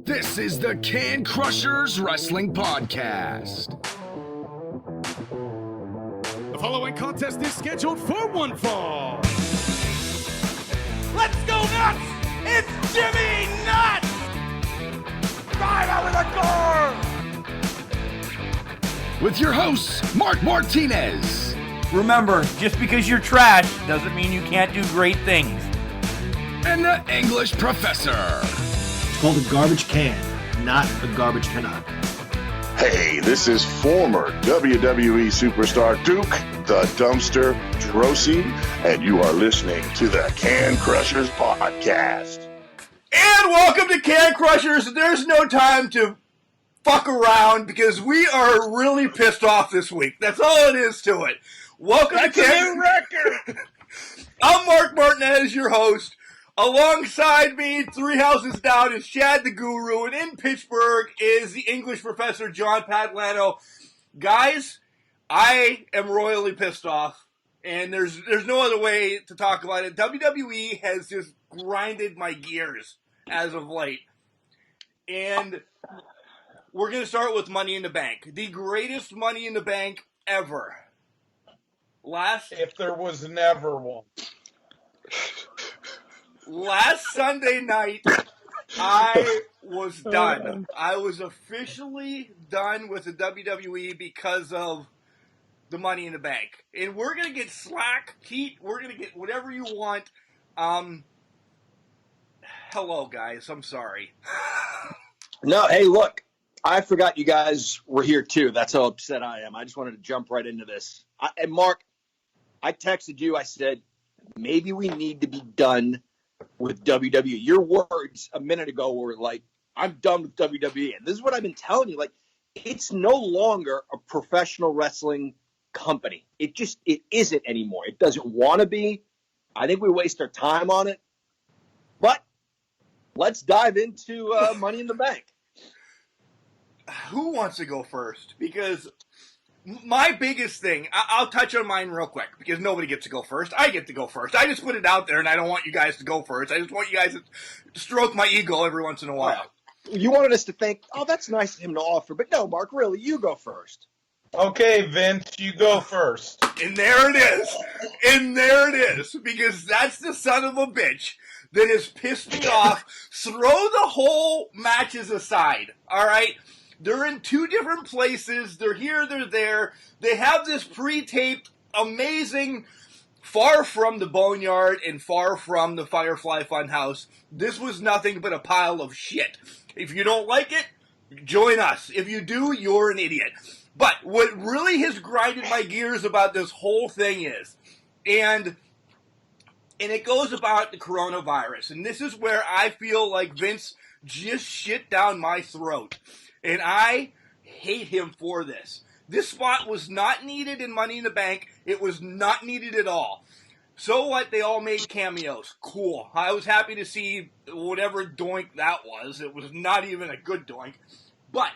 This is the Can Crushers Wrestling Podcast. The following contest is scheduled for one fall. Let's go nuts! It's Jimmy Nuts! Drive out with a car! With your hosts, Mark Martinez. Remember, just because you're trash doesn't mean you can't do great things. And the English Professor. It's called a garbage can, not a garbage cannot. Hey, this is former WWE superstar Duke, the Dumpster Drosy, and you are listening to the Can Crushers Podcast. And welcome to Can Crushers. There's no time to fuck around because we are really pissed off this week. That's all it is to it. Welcome to Can Record. I'm Mark Martinez, your host. Alongside me, 3 houses down, is Chad the Guru, and in Pittsburgh is the English Professor John Patlano. Guys, I am royally pissed off, and there's no other way to talk about it. WWE has just grinded my gears as of late, and we're going to start with Money in the Bank. The greatest Money in the Bank ever. If there was never one. Last Sunday night, I was done. I was officially done with the WWE because of the Money in the Bank. And we're going to get slack, heat, we're going to get whatever you want. Hello, guys. I'm sorry. No, hey, look, I forgot you guys were here, too. That's how upset I am. I just wanted to jump right into this. And, Mark, I texted you. I said, maybe we need to be done with WWE. Your words a minute ago were like, I'm done with WWE. And this is what I've been telling you. Like, it's no longer a professional wrestling company. It isn't anymore. It doesn't want to be. I think we waste our time on it. But let's dive into Money in the Bank. Who wants to go first? Because my biggest thing, I'll touch on mine real quick because nobody gets to go first. I get to go first. I just put it out there and I don't want you guys to go first. I just want you guys to stroke my ego every once in a while. You wanted us to think, oh, that's nice of him to offer. But no, Mark, really, you go first. Okay, Vince, you go first. And there it is. Because that's the son of a bitch that has pissed me off. Throw the whole matches aside, all right? They're in 2 different places. They're here, they're there. They have this pre-taped, amazing, far from the Boneyard and far from the Firefly Funhouse. This was nothing but a pile of shit. If you don't like it, join us. If you do, you're an idiot. But what really has grinded my gears about this whole thing is, and it goes about the coronavirus. And this is where I feel like Vince just shit down my throat. And I hate him for this. This spot was not needed in Money in the Bank. It was not needed at all. So what? They all made cameos. Cool. I was happy to see whatever doink that was. It was not even a good doink. But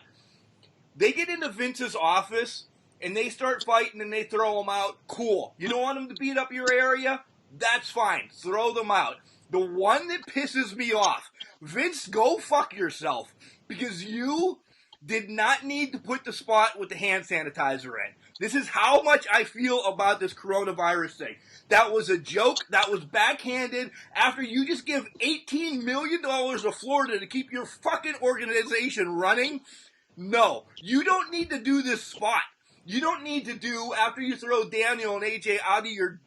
they get into Vince's office, and they start fighting, and they throw them out. Cool. You don't want them to beat up your area? That's fine. Throw them out. The one that pisses me off, Vince, go fuck yourself. Because you did not need to put the spot with the hand sanitizer in. This is how much I feel about this coronavirus thing. That was a joke. That was backhanded. After you just give $18 million to Florida to keep your fucking organization running, no, you don't need to do this spot. You don't need to do, after you throw Daniel and AJ out of your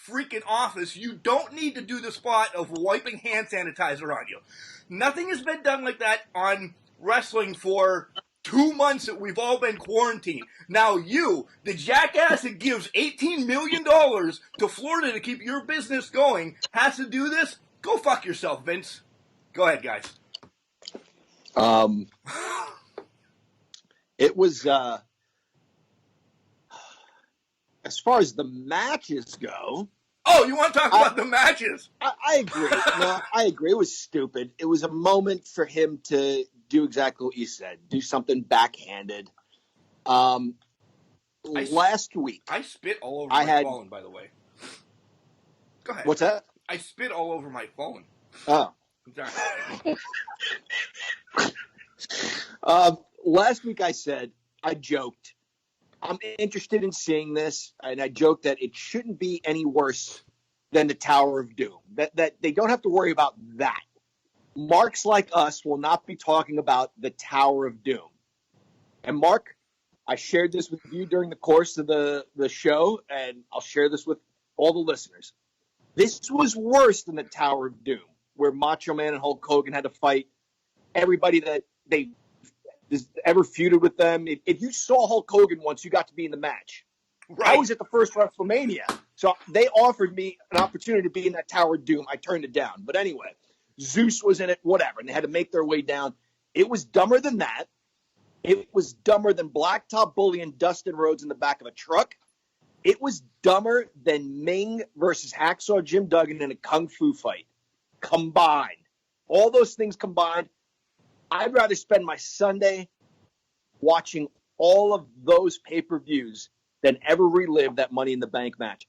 freaking office, you don't need to do the spot of wiping hand sanitizer on you. Nothing has been done like that on wrestling for 2 months that we've all been quarantined. Now you, the jackass that gives $18 million to Florida to keep your business going, has to do this? Go fuck yourself, Vince. Go ahead, guys. It was, as far as the matches go. Oh, you want to talk about the matches? I agree. No, I agree. It was stupid. It was a moment for him to do exactly what you said. Do something backhanded. Last week. I spit all over my phone, by the way. Go ahead. What's that? I spit all over my phone. Oh. I'm sorry. Last week I joked, I'm interested in seeing this, and I joked that it shouldn't be any worse than the Tower of Doom. That they don't have to worry about that. Marks like us will not be talking about the Tower of Doom. And Mark, I shared this with you during the course of the show, and I'll share this with all the listeners. This was worse than the Tower of Doom, where Macho Man and Hulk Hogan had to fight everybody that they ever feuded with them. If you saw Hulk Hogan once, you got to be in the match. Right. I was at the first WrestleMania, so they offered me an opportunity to be in that Tower of Doom. I turned it down. But anyway, Zeus was in it, whatever, and they had to make their way down. It was dumber than that. It was dumber than Blacktop Bully and Dustin Rhodes in the back of a truck. It was dumber than Ming versus Hacksaw Jim Duggan in a kung fu fight. Combined. All those things combined. I'd rather spend my Sunday watching all of those pay-per-views than ever relive that Money in the Bank match.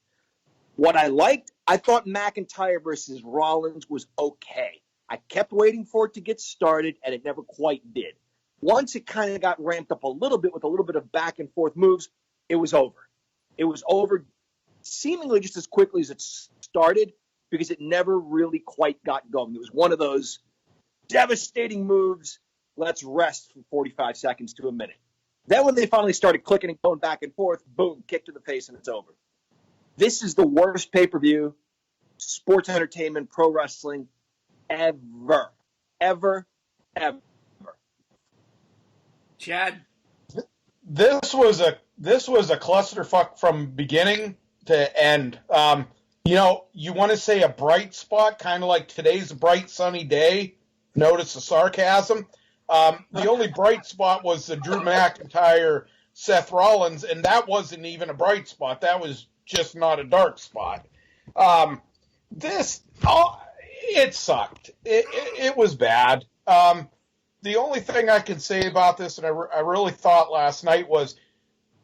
What I liked, I thought McIntyre versus Rollins was okay. I kept waiting for it to get started, and it never quite did. Once it kind of got ramped up a little bit with a little bit of back and forth moves, it was over. It was over seemingly just as quickly as it started because it never really quite got going. It was one of those devastating moves. Let's rest for 45 seconds to a minute. Then when they finally started clicking and going back and forth, boom, kick to the face and it's over. This is the worst pay-per-view, sports entertainment, pro wrestling, ever. Chad? This was a clusterfuck from beginning to end. You want to say a bright spot, kind of like today's a bright sunny day. Notice the sarcasm. The only bright spot was the Drew McIntyre, Seth Rollins, and that wasn't even a bright spot. That was just not a dark spot. It sucked. It was bad. The only thing I can say about this, and I really thought last night, was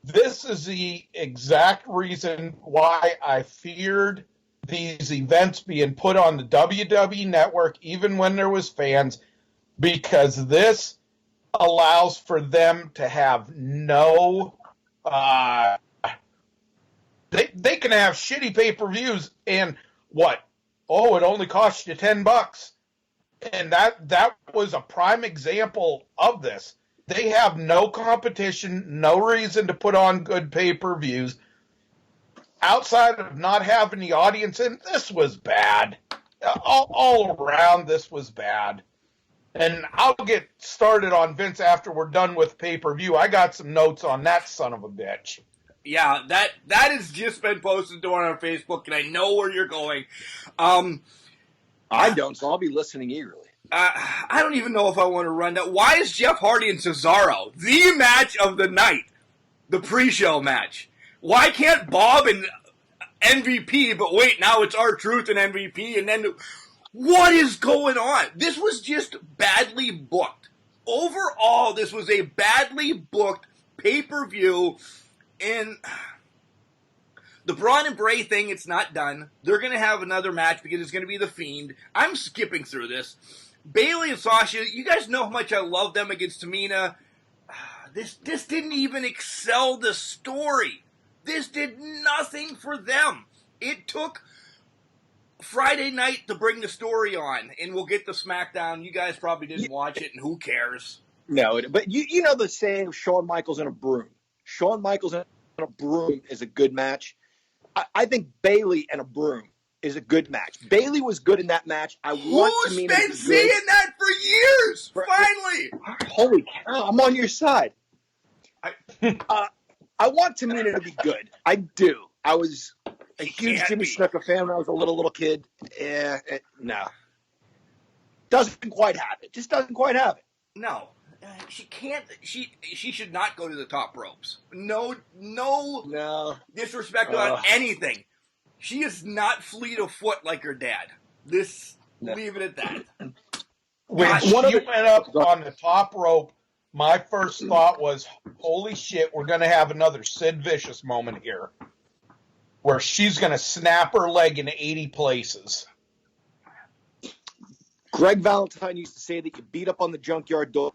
this is the exact reason why I feared these events being put on the WWE Network, even when there was fans, because this allows for them to have no they can have shitty pay-per-views and what? Oh, it only costs you $10. And that was a prime example of this. They have no competition, no reason to put on good pay-per-views. Outside of not having the audience in, this was bad. All around, this was bad. And I'll get started on Vince after we're done with pay-per-view. I got some notes on that son of a bitch. Yeah, that has just been posted on our Facebook, and I know where you're going. I don't, so I'll be listening eagerly. I don't even know if I want to run that. Why is Jeff Hardy and Cesaro the match of the night? The pre-show match. Why can't Bob and MVP, but wait, now it's R-Truth and MVP, and then what is going on? This was just badly booked. Overall, this was a badly booked pay-per-view, and the Braun and Bray thing, it's not done. They're going to have another match because it's going to be The Fiend. I'm skipping through this. Bayley and Sasha, you guys know how much I love them against Tamina. This didn't even excel the story. This did nothing for them. It took Friday night to bring the story on, and we'll get the Smackdown. You guys probably didn't watch it, and who cares? No, but you know the saying of Shawn Michaels and a broom. Shawn Michaels and a broom is a good match. I think Bayley and a broom is a good match. Bayley was good in that match. Who's been seeing that for years? Finally! Holy cow, I'm on your side. I want Tamina to be good. I do. I was a huge Jimmy Snuka fan when I was a little kid. No. Doesn't quite have it. Just doesn't quite have it. No. She can't. She should not go to the top ropes. No disrespect about anything. She is not fleet of foot like her dad. Leave it at that. When she went up on the top rope, my first thought was, holy shit, we're going to have another Sid Vicious moment here, where she's going to snap her leg in 80 places. Greg Valentine used to say that you beat up on the junkyard dog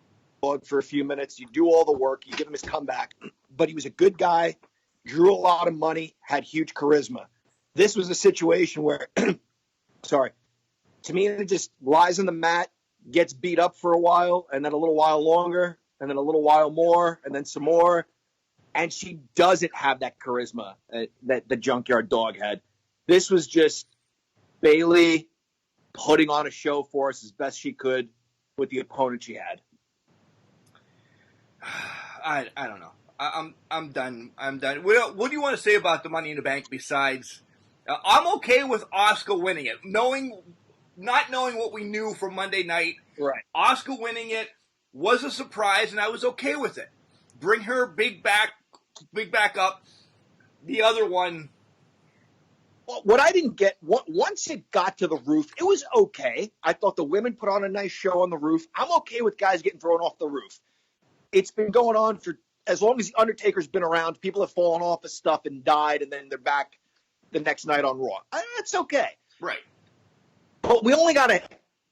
for a few minutes. You do all the work. You give him his comeback. But he was a good guy, drew a lot of money, had huge charisma. This was a situation where, Tamina just lies on the mat, gets beat up for a while, and then a little while longer, and then a little while more, and then some more. And she doesn't have that charisma that the Junkyard Dog had. This was just Bayley putting on a show for us as best she could with the opponent she had. I don't know. I'm done. What do you want to say about the Money in the Bank besides? I'm okay with Asuka winning it, not knowing what we knew from Monday night. Right. Asuka winning it was a surprise, and I was okay with it. Bring her big back up. The other one. Well, what I didn't get, once it got to the roof, it was okay. I thought the women put on a nice show on the roof. I'm okay with guys getting thrown off the roof. It's been going on for as long as The Undertaker's been around. People have fallen off of stuff and died, and then they're back the next night on Raw. That's okay. Right. But we only got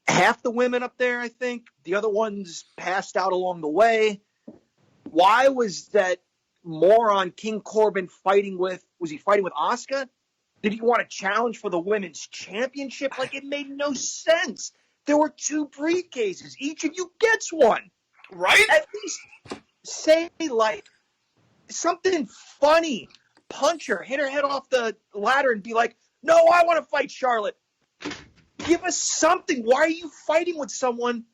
half the women up there, I think. The other ones passed out along the way. Why was that moron King Corbin fighting with Asuka? Did he want a challenge for the women's championship? Like, it made no sense. There were 2 briefcases. Each of you gets one. Right? At least say, like, something funny. Punch her, hit her head off the ladder and be like, no, I want to fight Charlotte. Give us something. Why are you fighting with someone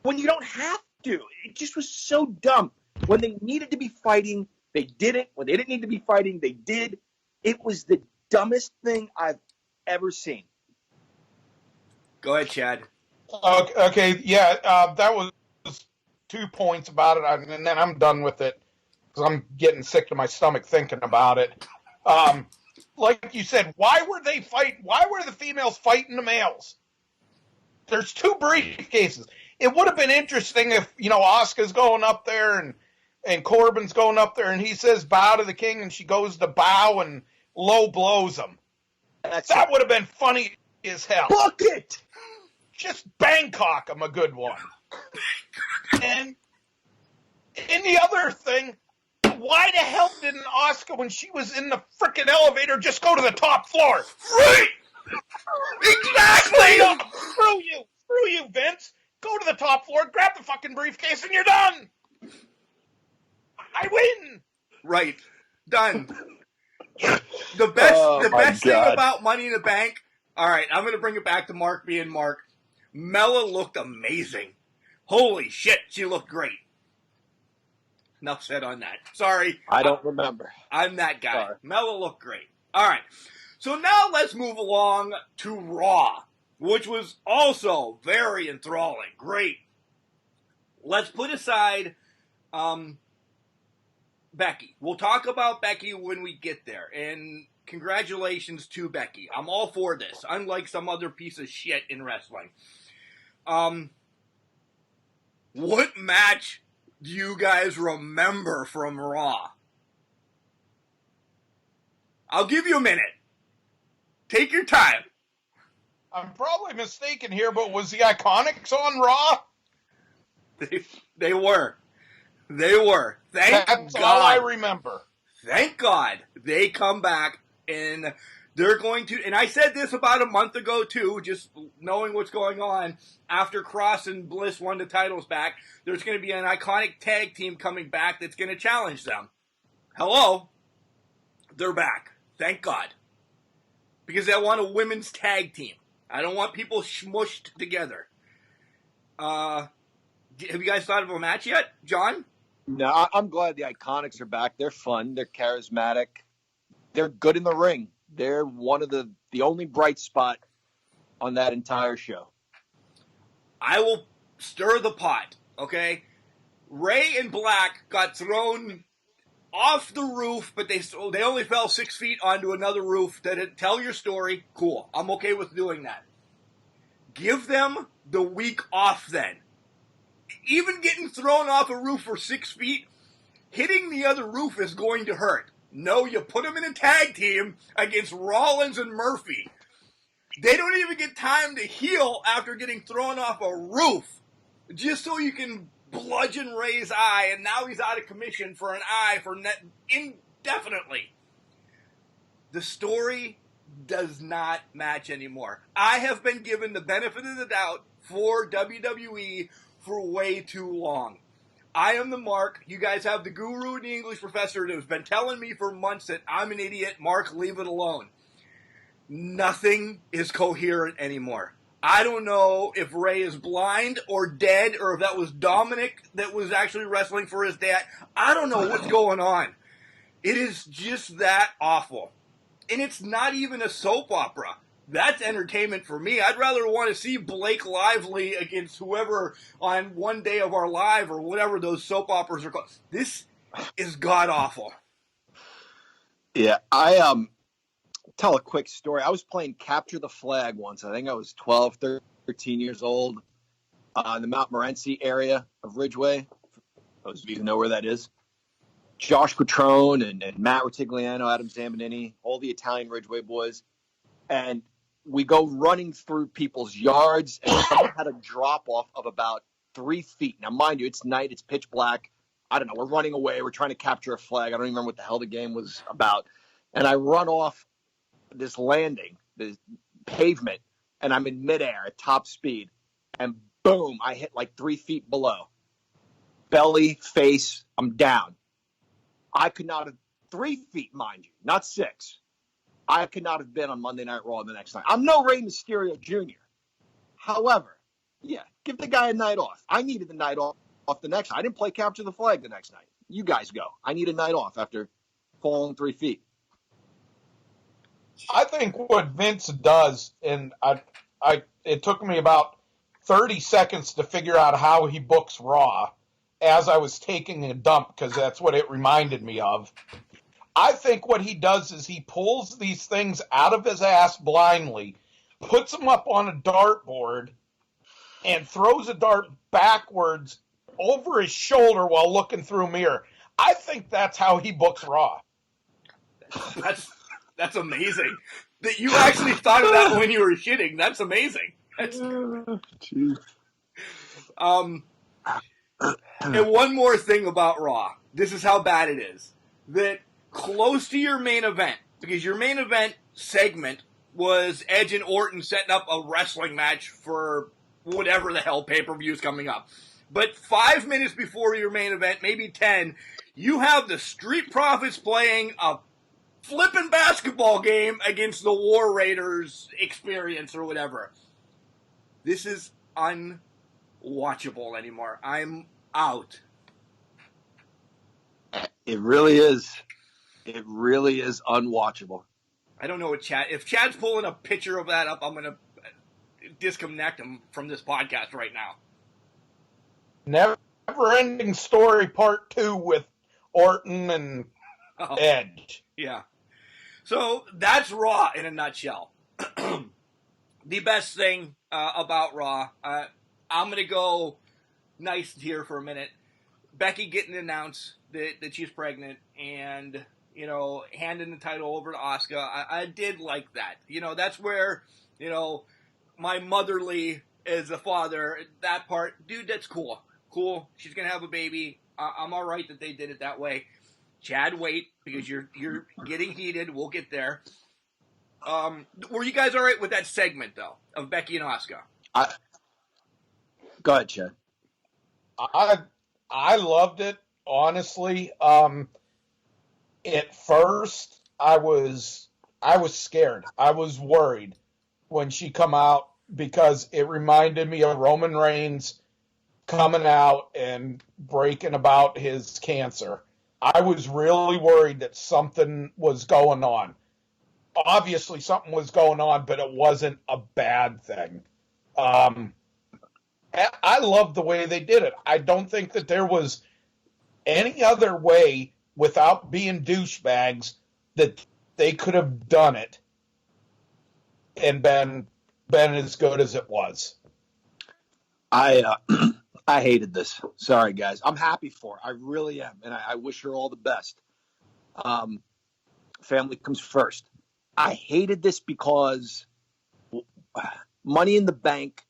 when you don't have to? It just was so dumb. When they needed to be fighting, they did it. When they didn't need to be fighting, they did. It was the dumbest thing I've ever seen. Go ahead, Chad. Okay, yeah, that was 2 points about it, and then I'm done with it because I'm getting sick to my stomach thinking about it. Like you said, why were the females fighting the males? There's 2 briefcases. It would have been interesting if, Asuka's going up there and Corbin's going up there and he says bow to the king and she goes to bow and low blows him. That would have been funny as hell. Book it! Just Bangkok him a good one. And the other thing, why the hell didn't Asuka, when she was in the frickin' elevator, just go to the top floor? Right! Exactly! Screw you, Vince. Go to the top floor, grab the fucking briefcase, and you're done. I win. Right. Done. The best thing about Money in the Bank, all right, I'm going to bring it back to Mark being Mark. Mella looked amazing. Holy shit, she looked great. Enough said on that. Sorry. I don't remember. I'm that guy. Sorry. Mella looked great. All right. So now let's move along to Raw, which was also very enthralling. Great. Let's put aside Becky. We'll talk about Becky when we get there. And congratulations to Becky. I'm all for this, unlike some other piece of shit in wrestling. What match do you guys remember from Raw? I'll give you a minute. Take your time. I'm probably mistaken here, but was the Iconics on Raw? They were. Thank That's God. all I remember. Thank God they come back and they're going to, and I said this about a month ago too, just knowing what's going on. After Cross and Bliss won the titles back, there's going to be an Iconic tag team coming back that's going to challenge them. Hello? They're back. Thank God. Because I want a women's tag team. I don't want people smushed together. Have you guys thought of a match yet, John? No, I'm glad the Iconics are back. They're fun. They're charismatic. They're good in the ring. They're one of the only bright spot on that entire show. I will stir the pot, okay? Ray and Black got thrown off the roof, but they only fell 6 feet onto another roof. Tell your story. Cool. I'm okay with doing that. Give them the week off then. Even getting thrown off a roof for 6 feet, hitting the other roof is going to hurt. No, you put them in a tag team against Rollins and Murphy. They don't even get time to heal after getting thrown off a roof. Just so you can bludgeon Ray's eye, and now he's out of commission for an eye for indefinitely. The story does not match anymore. I have been given the benefit of the doubt for WWE for way too long. I am the Mark. You guys have the guru and the English professor that has been telling me for months that I'm an idiot. Mark, leave it alone. Nothing is coherent anymore. I don't know if Ray is blind or dead, or if that was Dominic that was actually wrestling for his dad. I don't know what's going on. It is just that awful. And it's not even a soap opera. That's entertainment for me. I'd rather want to see Blake Lively against whoever on One Day of Our Life or whatever those soap operas are called. This is god-awful. Yeah, I tell a quick story. I was playing Capture the Flag once. I think I was 12, 13 years old in the Mount Morency area of Ridgeway. Those of you who know where that is. Josh Quattrone and Matt Retigliano, Adam Zambonini, all the Italian Ridgeway boys. And we go running through people's yards, and someone had a drop-off of about 3 feet. Now, mind you, it's night. It's pitch black. I don't know. We're running away. We're trying to capture a flag. I don't even remember what the hell the game was about. And I run off this landing, this pavement, and I'm in midair at top speed. And boom, I hit like 3 feet below. Belly, face, I'm down. I could not have, 3 feet, mind you, not 6. I could not have been on Monday Night Raw the next night. I'm no Rey Mysterio Jr. However, yeah, give the guy a night off. I needed the night off the next night. I didn't play Capture the Flag the next night. You guys go. I need a night off after falling 3 feet. I think what Vince does, and it took me about 30 seconds to figure out how he books Raw as I was taking a dump, because that's what it reminded me of. I think what he does is he pulls these things out of his ass blindly, puts them up on a dartboard, and throws a dart backwards over his shoulder while looking through a mirror. I think that's how he books Raw. That's amazing. That you actually thought of that when you were shitting. That's amazing. And one more thing about Raw. This is how bad it is. That close to your main event, because your main event segment was Edge and Orton setting up a wrestling match for whatever the hell pay-per-view is coming up. But 5 minutes before your main event, maybe 10, you have the Street Profits playing a flipping basketball game against the War Raiders experience or whatever. This is unwatchable anymore. I'm out. It really is. It really is unwatchable. I don't know what Chad... If Chad's pulling a picture of that up, I'm going to disconnect him from this podcast right now. Never-ending story part 2 with Orton and Edge. Yeah. So that's Raw in a nutshell. The best thing about Raw, I'm going to go nice here for a minute. Becky getting announced that she's pregnant and, you know, handing the title over to Asuka. I did like that. You know, that's where, you know, my motherly as a father, that part, dude, that's cool. Cool. She's going to have a baby. I'm all right that they did it that way. Chad, wait, because you're getting heated. We'll get there. Were you guys all right with that segment, though, of Becky and Asuka? Go ahead, Chad. I loved it, honestly. At first, I was scared. I was worried when she come out because it reminded me of Roman Reigns coming out and breaking about his cancer. I was really worried that something was going on. Obviously, something was going on, but it wasn't a bad thing. I love the way they did it. I don't think that there was any other way, without being douchebags, that they could have done it and been as good as it was. I hated this. Sorry, guys. I'm happy for her. I really am, and I wish her all the best. Family comes first. I hated this because Money in the Bank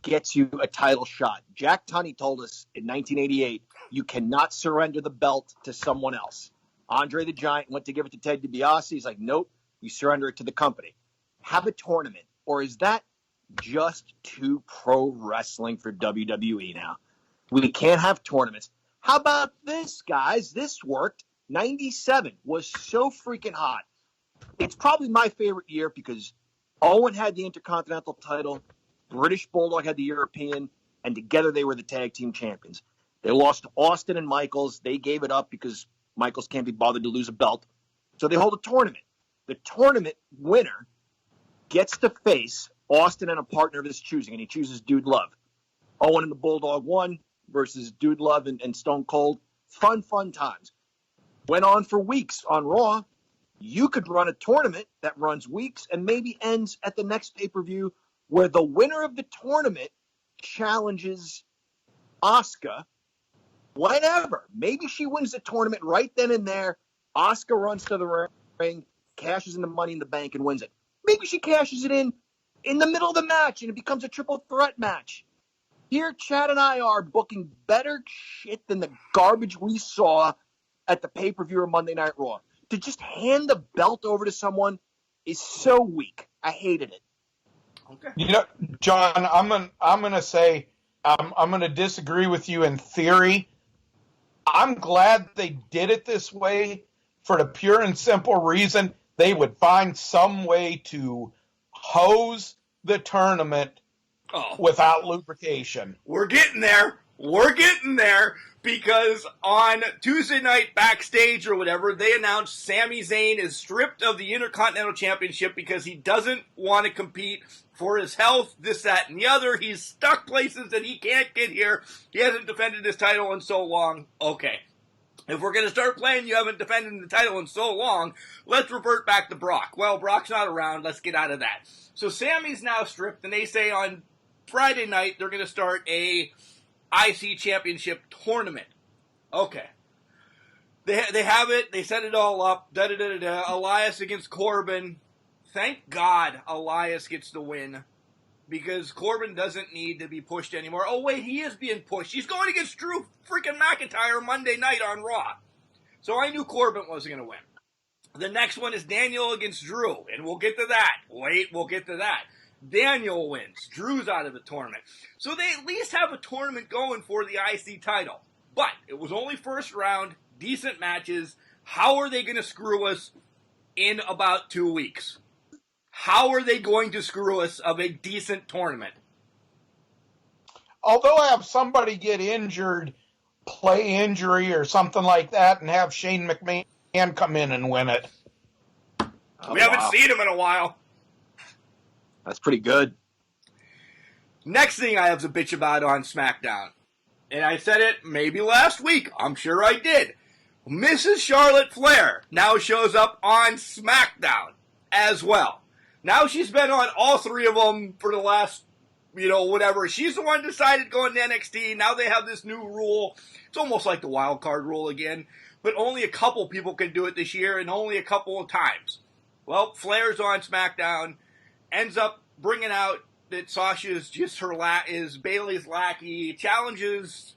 gets you a title shot. Jack Tunney told us in 1988, you cannot surrender the belt to someone else. Andre the Giant went to give it to Ted DiBiase. He's like, nope, you surrender it to the company. Have a tournament. Or is that just too pro wrestling for WWE now? We can't have tournaments. How about this, guys? This worked. 97 was so freaking hot. It's probably my favorite year because Owen had the Intercontinental title, British Bulldog had the European, and together they were the tag team champions. They lost to Austin and Michaels. They gave it up because Michaels can't be bothered to lose a belt. So they hold a tournament. The tournament winner gets to face Austin and a partner of his choosing, and he chooses Dude Love. Owen and the Bulldog won versus Dude Love and Stone Cold. Fun times. Went on for weeks on Raw. You could run a tournament that runs weeks and maybe ends at the next pay-per-view where the winner of the tournament challenges Asuka whenever. Maybe she wins the tournament right then and there. Asuka runs to the ring, cashes in the Money in the Bank, and wins it. Maybe she cashes it in the middle of the match, and it becomes a triple threat match. Here, Chad and I are booking better shit than the garbage we saw at the pay-per-view or Monday Night Raw. To just hand the belt over to someone is so weak. I hated it. Okay. You know, John, I'm gonna say I'm gonna disagree with you in theory. I'm glad they did it this way for the pure and simple reason they would find some way to hose the tournament without lubrication. We're getting there. Because on Tuesday night backstage or whatever, they announced Sami Zayn is stripped of the Intercontinental Championship because he doesn't want to compete for his health, this, that, and the other. He's stuck places that he can't get here. He hasn't defended his title in so long. Okay. If we're going to start playing you haven't defended the title in so long, let's revert back to Brock. Well, Brock's not around. Let's get out of that. So Sami's now stripped, and they say on Friday night they're going to start a IC Championship tournament. Okay. They have it. They set it all up. Elias against Corbin. Thank God Elias gets the win. Because Corbin doesn't need to be pushed anymore. Oh, wait, he is being pushed. He's going against Drew freaking McIntyre Monday night on Raw. So I knew Corbin wasn't going to win. The next one is Daniel against Drew. And we'll get to that. We'll get to that. Daniel wins. Drew's out of the tournament. So they at least have a tournament going for the IC title. But it was only first round, decent matches. How are they going to screw us in about 2 weeks? How are they going to screw us of a decent tournament? Although have somebody get injured, play injury or something like that, and have Shane McMahon come in and win it. We haven't seen him in a while. That's pretty good. Next thing I have to bitch about on SmackDown. And I said it maybe last week. I'm sure I did. Mrs. Charlotte Flair now shows up on SmackDown as well. Now she's been on all three of them for the last, whatever. She's the one who decided going to NXT. Now they have this new rule. It's almost like the wild card rule again. But only a couple people can do it this year and only a couple of times. Well, Flair's on SmackDown. Ends up bringing out that Sasha is just is Bayley's lackey. Challenges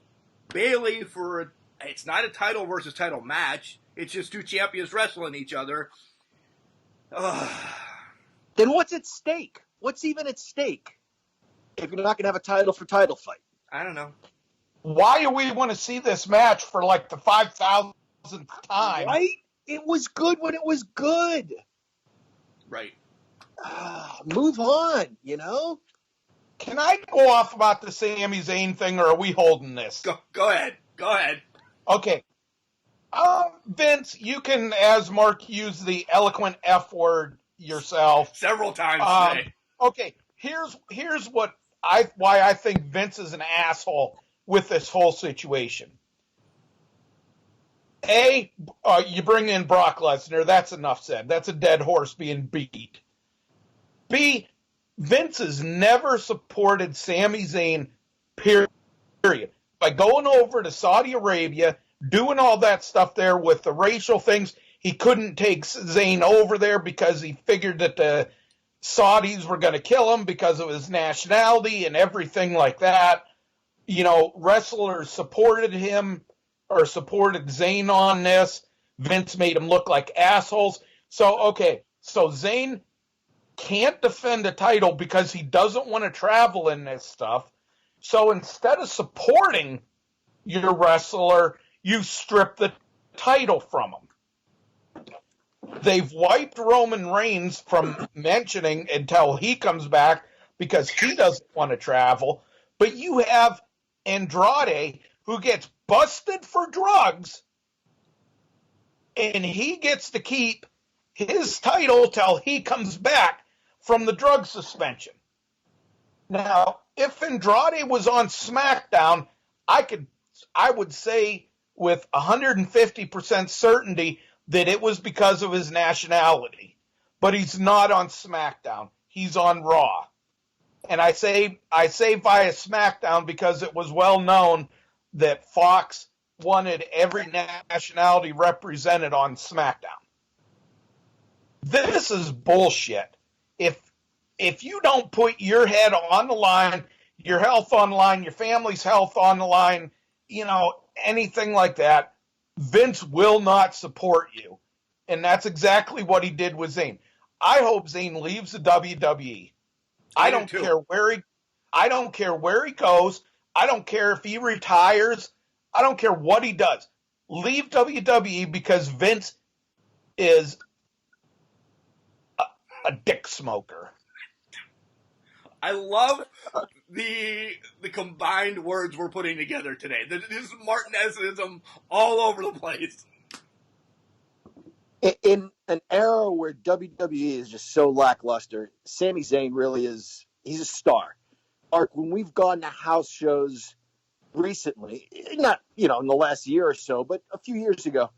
Bayley for it's not a title versus title match. It's just two champions wrestling each other. Then what's at stake? What's even at stake if you're not going to have a title for title fight? I don't know. Why do we want to see this match for like the 5,000th time? Right? It was good when it was good. Right. Move on, Can I go off about the Sami Zayn thing, or are we holding this? Go ahead. Okay. Vince, you can, as Mark, use the eloquent F word yourself. Several times today. Okay, here's why I think Vince is an asshole with this whole situation. A, you bring in Brock Lesnar. That's enough said. That's a dead horse being beat. B, Vince has never supported Sami Zayn, period. By going over to Saudi Arabia, doing all that stuff there with the racial things, he couldn't take Zayn over there because he figured that the Saudis were going to kill him because of his nationality and everything like that. You know, wrestlers supported him or supported Zayn on this. Vince made him look like assholes. So Zayn can't defend a title because he doesn't want to travel in this stuff. So instead of supporting your wrestler, you strip the title from him. They've wiped Roman Reigns from mentioning until he comes back because he doesn't want to travel. But you have Andrade, who gets busted for drugs, and he gets to keep his title till he comes back from the drug suspension. Now, if Andrade was on SmackDown, I would say with 150% certainty that it was because of his nationality. But he's not on SmackDown. He's on Raw. And I say via SmackDown because it was well known that Fox wanted every nationality represented on SmackDown. This is bullshit. If you don't put your head on the line, your health on the line, your family's health on the line, you know, anything like that, Vince will not support you. And that's exactly what he did with Zayn. I hope Zayn leaves the WWE. I don't care where he goes. I don't care if he retires. I don't care what he does. Leave WWE because Vince is a dick smoker. I love the combined words we're putting together today. This is Martinezism all over the place. In an era where WWE is just so lackluster, Sami Zayn really is, he's a star. Mark, when we've gone to house shows recently, not, in the last year or so, but a few years ago,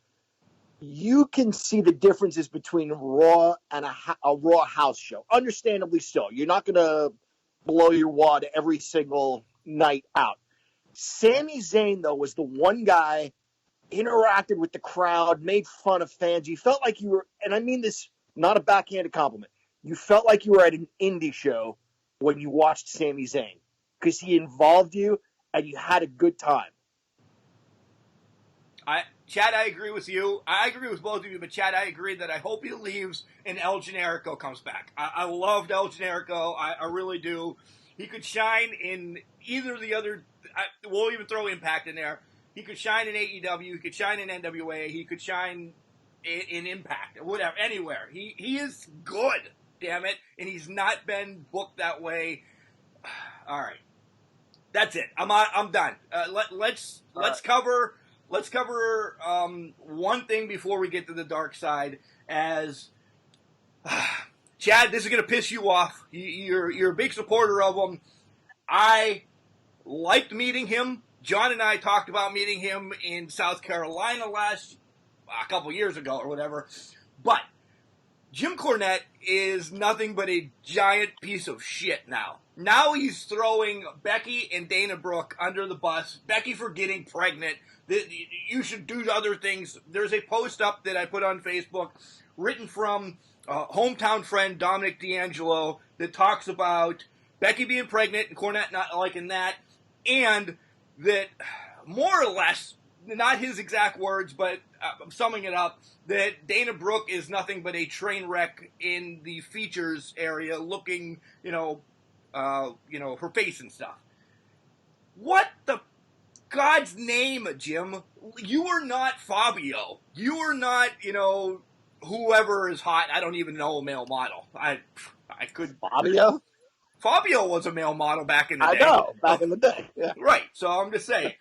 you can see the differences between Raw and a Raw house show. Understandably so. You're not going to blow your wad every single night out. Sami Zayn, though, was the one guy interacted with the crowd, made fun of fans. You felt like you were, and I mean this not a backhanded compliment, you felt like you were at an indie show when you watched Sami Zayn because he involved you and you had a good time. Chad, I agree with you. I agree with both of you, but Chad, I agree that I hope he leaves and El Generico comes back. I loved El Generico. I really do. He could shine in either of the other. We'll even throw Impact in there. He could shine in AEW. He could shine in NWA. He could shine in Impact or whatever, anywhere. He is good, damn it, and he's not been booked that way. All right, that's it. I'm done. Let's cover. Let's cover one thing before we get to the dark side. As Chad, this is going to piss you off. You're a big supporter of him. I liked meeting him. John and I talked about meeting him in South Carolina a couple years ago or whatever. But Jim Cornette is nothing but a giant piece of shit now. Now he's throwing Becky and Dana Brooke under the bus. Becky for getting pregnant. You should do other things. There's a post up that I put on Facebook written from hometown friend Dominic D'Angelo that talks about Becky being pregnant and Cornette not liking that, and that more or less, not his exact words, but I'm summing it up, that Dana Brooke is nothing but a train wreck in the features area, looking, her face and stuff. What the God's name, Jim? You are not Fabio. You are not, whoever is hot. I don't even know a male model. I could. Fabio was a male model back in the day. I know, back in the day. Yeah. Right. So I'm just saying.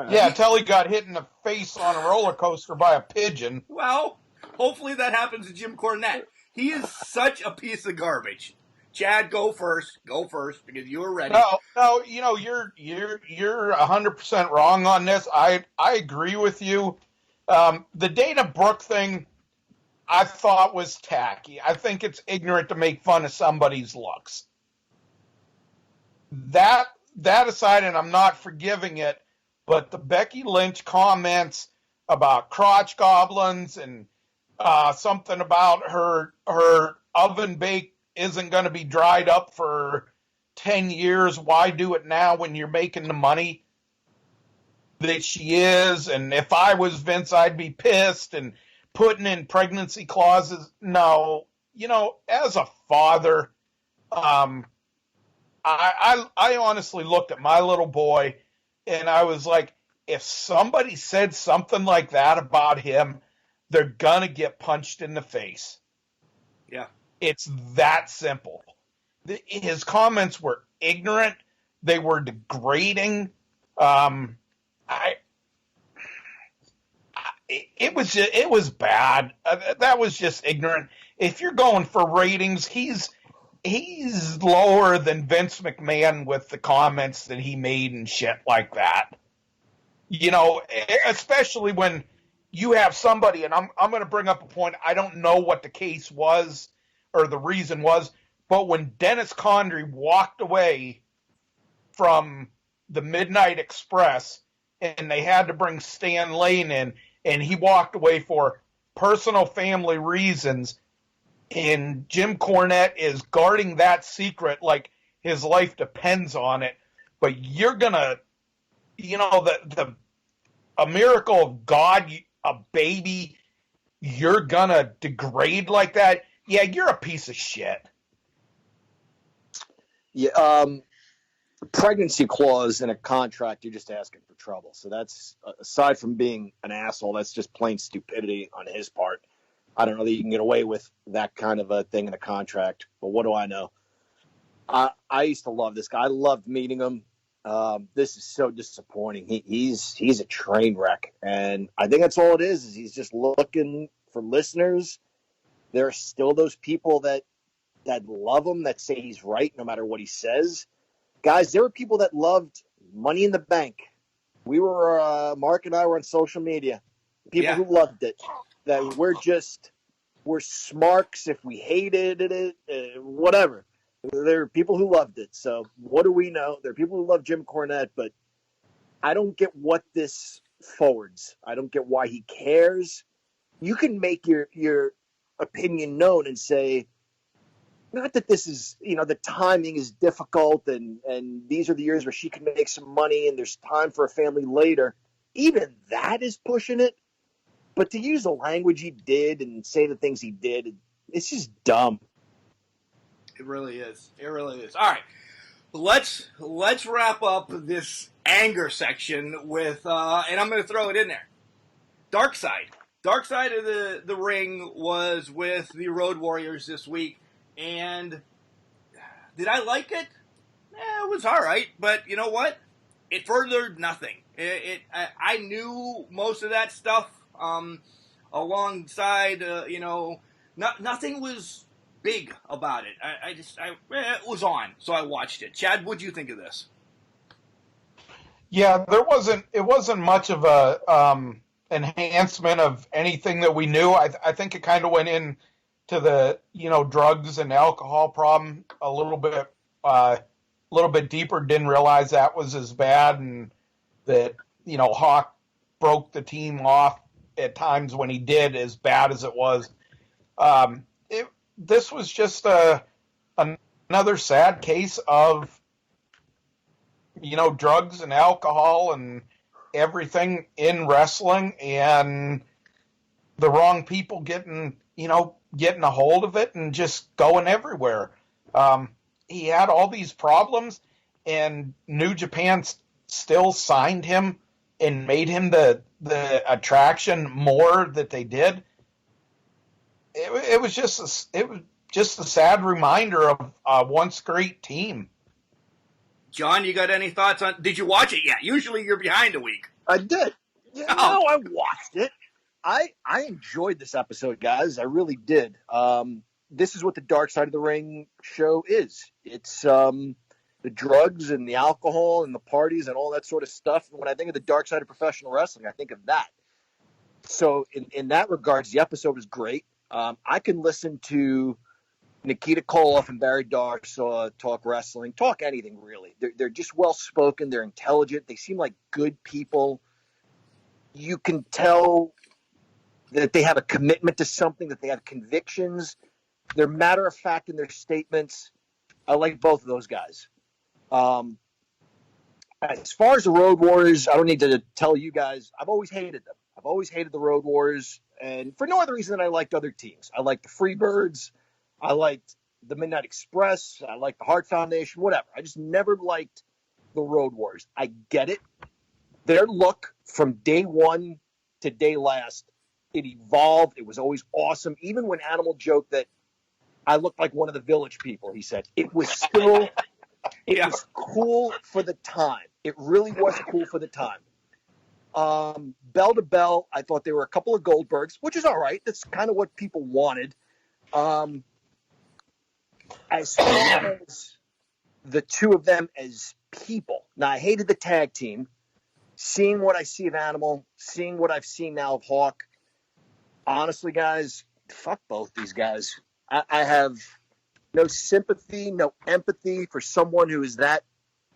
Yeah, until he got hit in the face on a roller coaster by a pigeon. Well, hopefully that happens to Jim Cornette. He is such a piece of garbage. Chad, go first. Go first because you were ready. No, you're 100% wrong on this. I agree with you. The Dana Brooke thing, I thought was tacky. I think it's ignorant to make fun of somebody's looks. That aside, and I'm not forgiving it, but the Becky Lynch comments about crotch goblins and something about her oven baked isn't going to be dried up for 10 years. Why do it now when you're making the money that she is? And if I was Vince, I'd be pissed and putting in pregnancy clauses. No, as a father, I honestly looked at my little boy and I was like, if somebody said something like that about him, they're going to get punched in the face. Yeah. It's that simple. His comments were ignorant. They were degrading. It was bad. That was just ignorant. If you're going for ratings, he's lower than Vince McMahon with the comments that he made and shit like that. Especially when you have somebody, and I'm going to bring up a point. I don't know what the case was or the reason was, but when Dennis Condrey walked away from the Midnight Express and they had to bring Stan Lane in, and he walked away for personal family reasons, and Jim Cornette is guarding that secret like his life depends on it, but you're going to, a miracle of God, a baby, you're going to degrade like that? Yeah, you're a piece of shit. Yeah, pregnancy clause in a contract, you're just asking for trouble. So that's, aside from being an asshole, that's just plain stupidity on his part. I don't know that you can get away with that kind of a thing in a contract, but what do I know? I used to love this guy. I loved meeting him. This is so disappointing. He's a train wreck, and I think that's all it is he's just looking for listeners. There are still those people that love him, that say he's right no matter what he says. Guys, there were people that loved Money in the Bank. We were, Mark and I were on social media. People who loved it. That we're smarks if we hated it, whatever. There are people who loved it. So what do we know? There are people who love Jim Cornette, but I don't get what this forwards. I don't get why he cares. You can make your opinion known and say, not that this is, the timing is difficult and these are the years where she can make some money and there's time for a family later. Even that is pushing it. But to use the language he did and say the things he did, it's just dumb. It really is. It really is. All right. Let's wrap up this anger section with, and I'm going to throw it in there. Dark Side. Dark Side of the ring was with the Road Warriors this week. And did I like it? It was all right. But you know what? It furthered nothing. I knew most of that stuff alongside, nothing was big about it. It was on, so I watched it. Chad, what'd you think of this? Yeah, it wasn't much of a enhancement of anything that we knew. I think it kind of went in to the, drugs and alcohol problem a little bit deeper. Didn't realize that was as bad, and that, Hawk broke the team off at times when he did, as bad as it was. This was just another sad case of, drugs and alcohol and everything in wrestling, and the wrong people getting a hold of it and just going everywhere. He had all these problems, and New Japan still signed him and made him the attraction more that they did. It was just a sad reminder of a once great team. John, you got any thoughts on? Did you watch it yet? Usually you're behind a week. I did. Yeah, no, I watched it. I enjoyed this episode, guys. I really did. This is what the Dark Side of the Ring show is. It's the drugs and the alcohol and the parties and all that sort of stuff. And when I think of the dark side of professional wrestling, I think of that. So in that regards, the episode is great. I can listen to Nikita Koloff and Barry Darsow talk wrestling, talk anything really. They're just well-spoken. They're intelligent. They seem like good people. You can tell that they have a commitment to something, that they have convictions. They're matter of fact in their statements. I like both of those guys. As far as the Road Warriors, I don't need to tell you guys, I've always hated them. I've always hated the Road Warriors, and for no other reason than I liked other teams. I liked the Freebirds. I liked the Midnight Express. I liked the Hart Foundation, whatever. I just never liked the Road Warriors. I get it. Their look from day one to day last, it evolved. It was always awesome. Even when Animal joked that I looked like one of the Village People, he said, it was still, it was cool for the time. It really was cool for the time. Bell to bell, I thought they were a couple of Goldbergs, which is all right. That's kind of what people wanted. As far as the two of them as people, now I hated the tag team. Seeing what I see of Animal, seeing what I've seen now of Hawk, honestly, guys, fuck both these guys. I have no sympathy, no empathy for someone who is that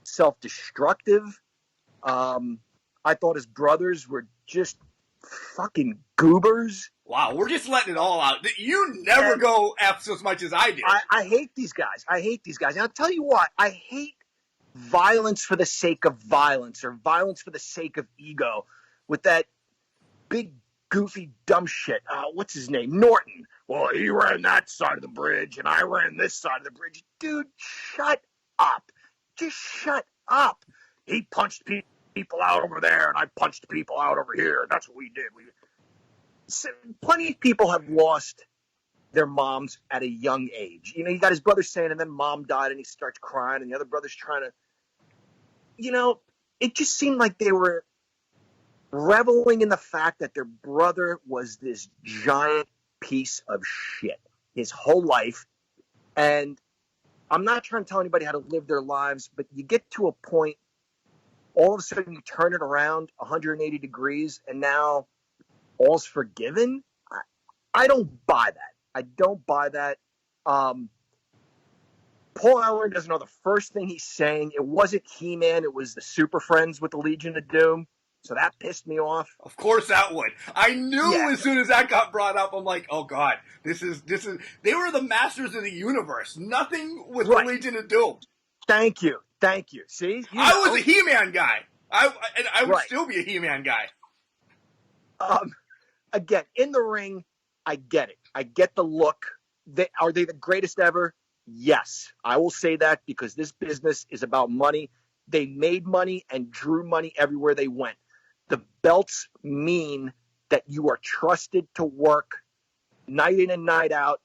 self-destructive. I thought his brothers were just fucking goobers. Wow, we're just letting it all out. You never go F's as much as I do. I hate these guys. And I'll tell you what, I hate violence for the sake of violence or violence for the sake of ego with that big, goofy, dumb shit. What's his name? Norton. Well, he ran that side of the bridge and I ran this side of the bridge. Dude, shut up. Just shut up. He punched people out over there and I punched people out over here. That's what we did. Plenty of people have lost their moms at a young age. You know, you got his brother saying, and then mom died and he starts crying and the other brother's trying to, you know, it just seemed like they were reveling in the fact that their brother was this giant piece of shit his whole life. And I'm not trying to tell anybody how to live their lives, but you get to a point, all of a sudden you turn it around 180 degrees and now all's forgiven. I don't buy that. I don't buy that. Paul Ellering doesn't know the first thing he's saying. It wasn't He-Man. It was the Super Friends with the Legion of Doom. So that pissed me off. Of course that would. I knew as soon as that got brought up, I'm like, oh God, this is, they were the masters of the universe. Nothing with the Legion of Doom. Thank you. See? I was a He-Man guy. I would still be a He-Man guy. Again, in the ring, I get it. I get the look. Are they the greatest ever? Yes. I will say that because this business is about money. They made money and drew money everywhere they went. The belts mean that you are trusted to work night in and night out.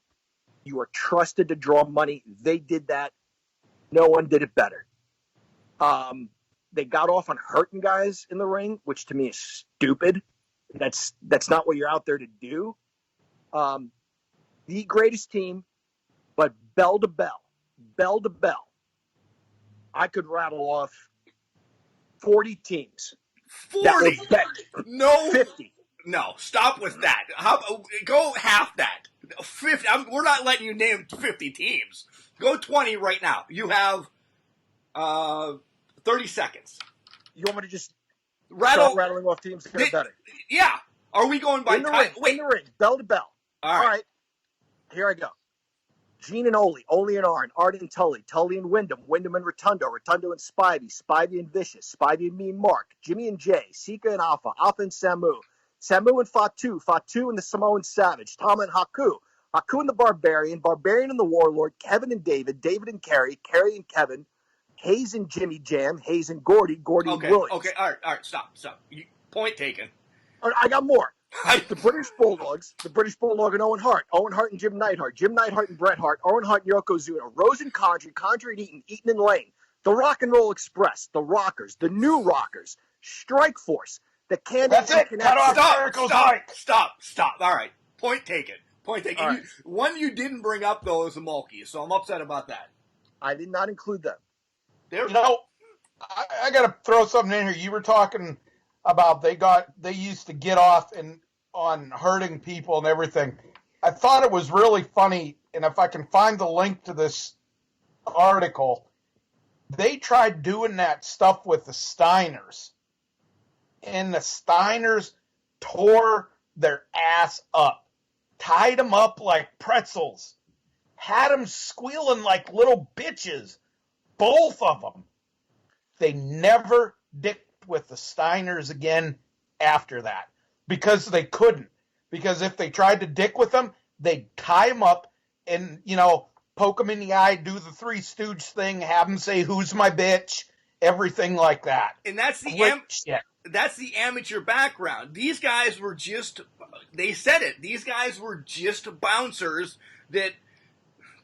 You are trusted to draw money. They did that. No one did it better. They got off on hurting guys in the ring, which to me is stupid. That's not what you're out there to do. The greatest team, but bell to bell, I could rattle off 40 teams. 40? No. 50. No, stop with that. Go half that. 50. We're not letting you name 50 teams. Go 20 right now. You have 30 seconds. You want me to just start rattling off teams to get it better? Yeah. Are we going by time? Wait. In the ring, bell to bell. All right. Here I go. Gene and Ole and Art and Tully and Wyndham and Rotundo and Spivey and Vicious, Spivey and Me and Mark, Jimmy and Jay, Sika and Alpha and Samu and Fatu and the Samoan Savage, Tama and Haku and the Barbarian and the Warlord, Kevin and David and Kerry and Kevin, Hayes and Jimmy Jam, Hayes and Gordy and Williams. Okay, all right, stop. Point taken. All right, I got more. The British Bulldog and Owen Hart and Jim Neidhart and Bret Hart, Owen Hart and Yokozuna, Rose and Condrey and Eaton and Lane, the Rock and Roll Express, the Rockers, the New Rockers, Strike Force, the Candy. That's it. Cut off. Stop. All right. Point taken. Right. One you didn't bring up, though, is the Mulkeys, so I'm upset about that. I did not include them. I got to throw something in here. You were talking about they used to get off on hurting people and everything. I thought it was really funny, and if I can find the link to this article, they tried doing that stuff with the Steiners, and the Steiners tore their ass up, tied them up like pretzels, had them squealing like little bitches, both of them. They never dicked with the Steiners again after that because they couldn't. Because if they tried to dick with them, they'd tie them up and, poke them in the eye, do the Three Stooge thing, have them say, "Who's my bitch?" Everything like that. And that's the amateur background. These guys were they said it, these guys were just bouncers that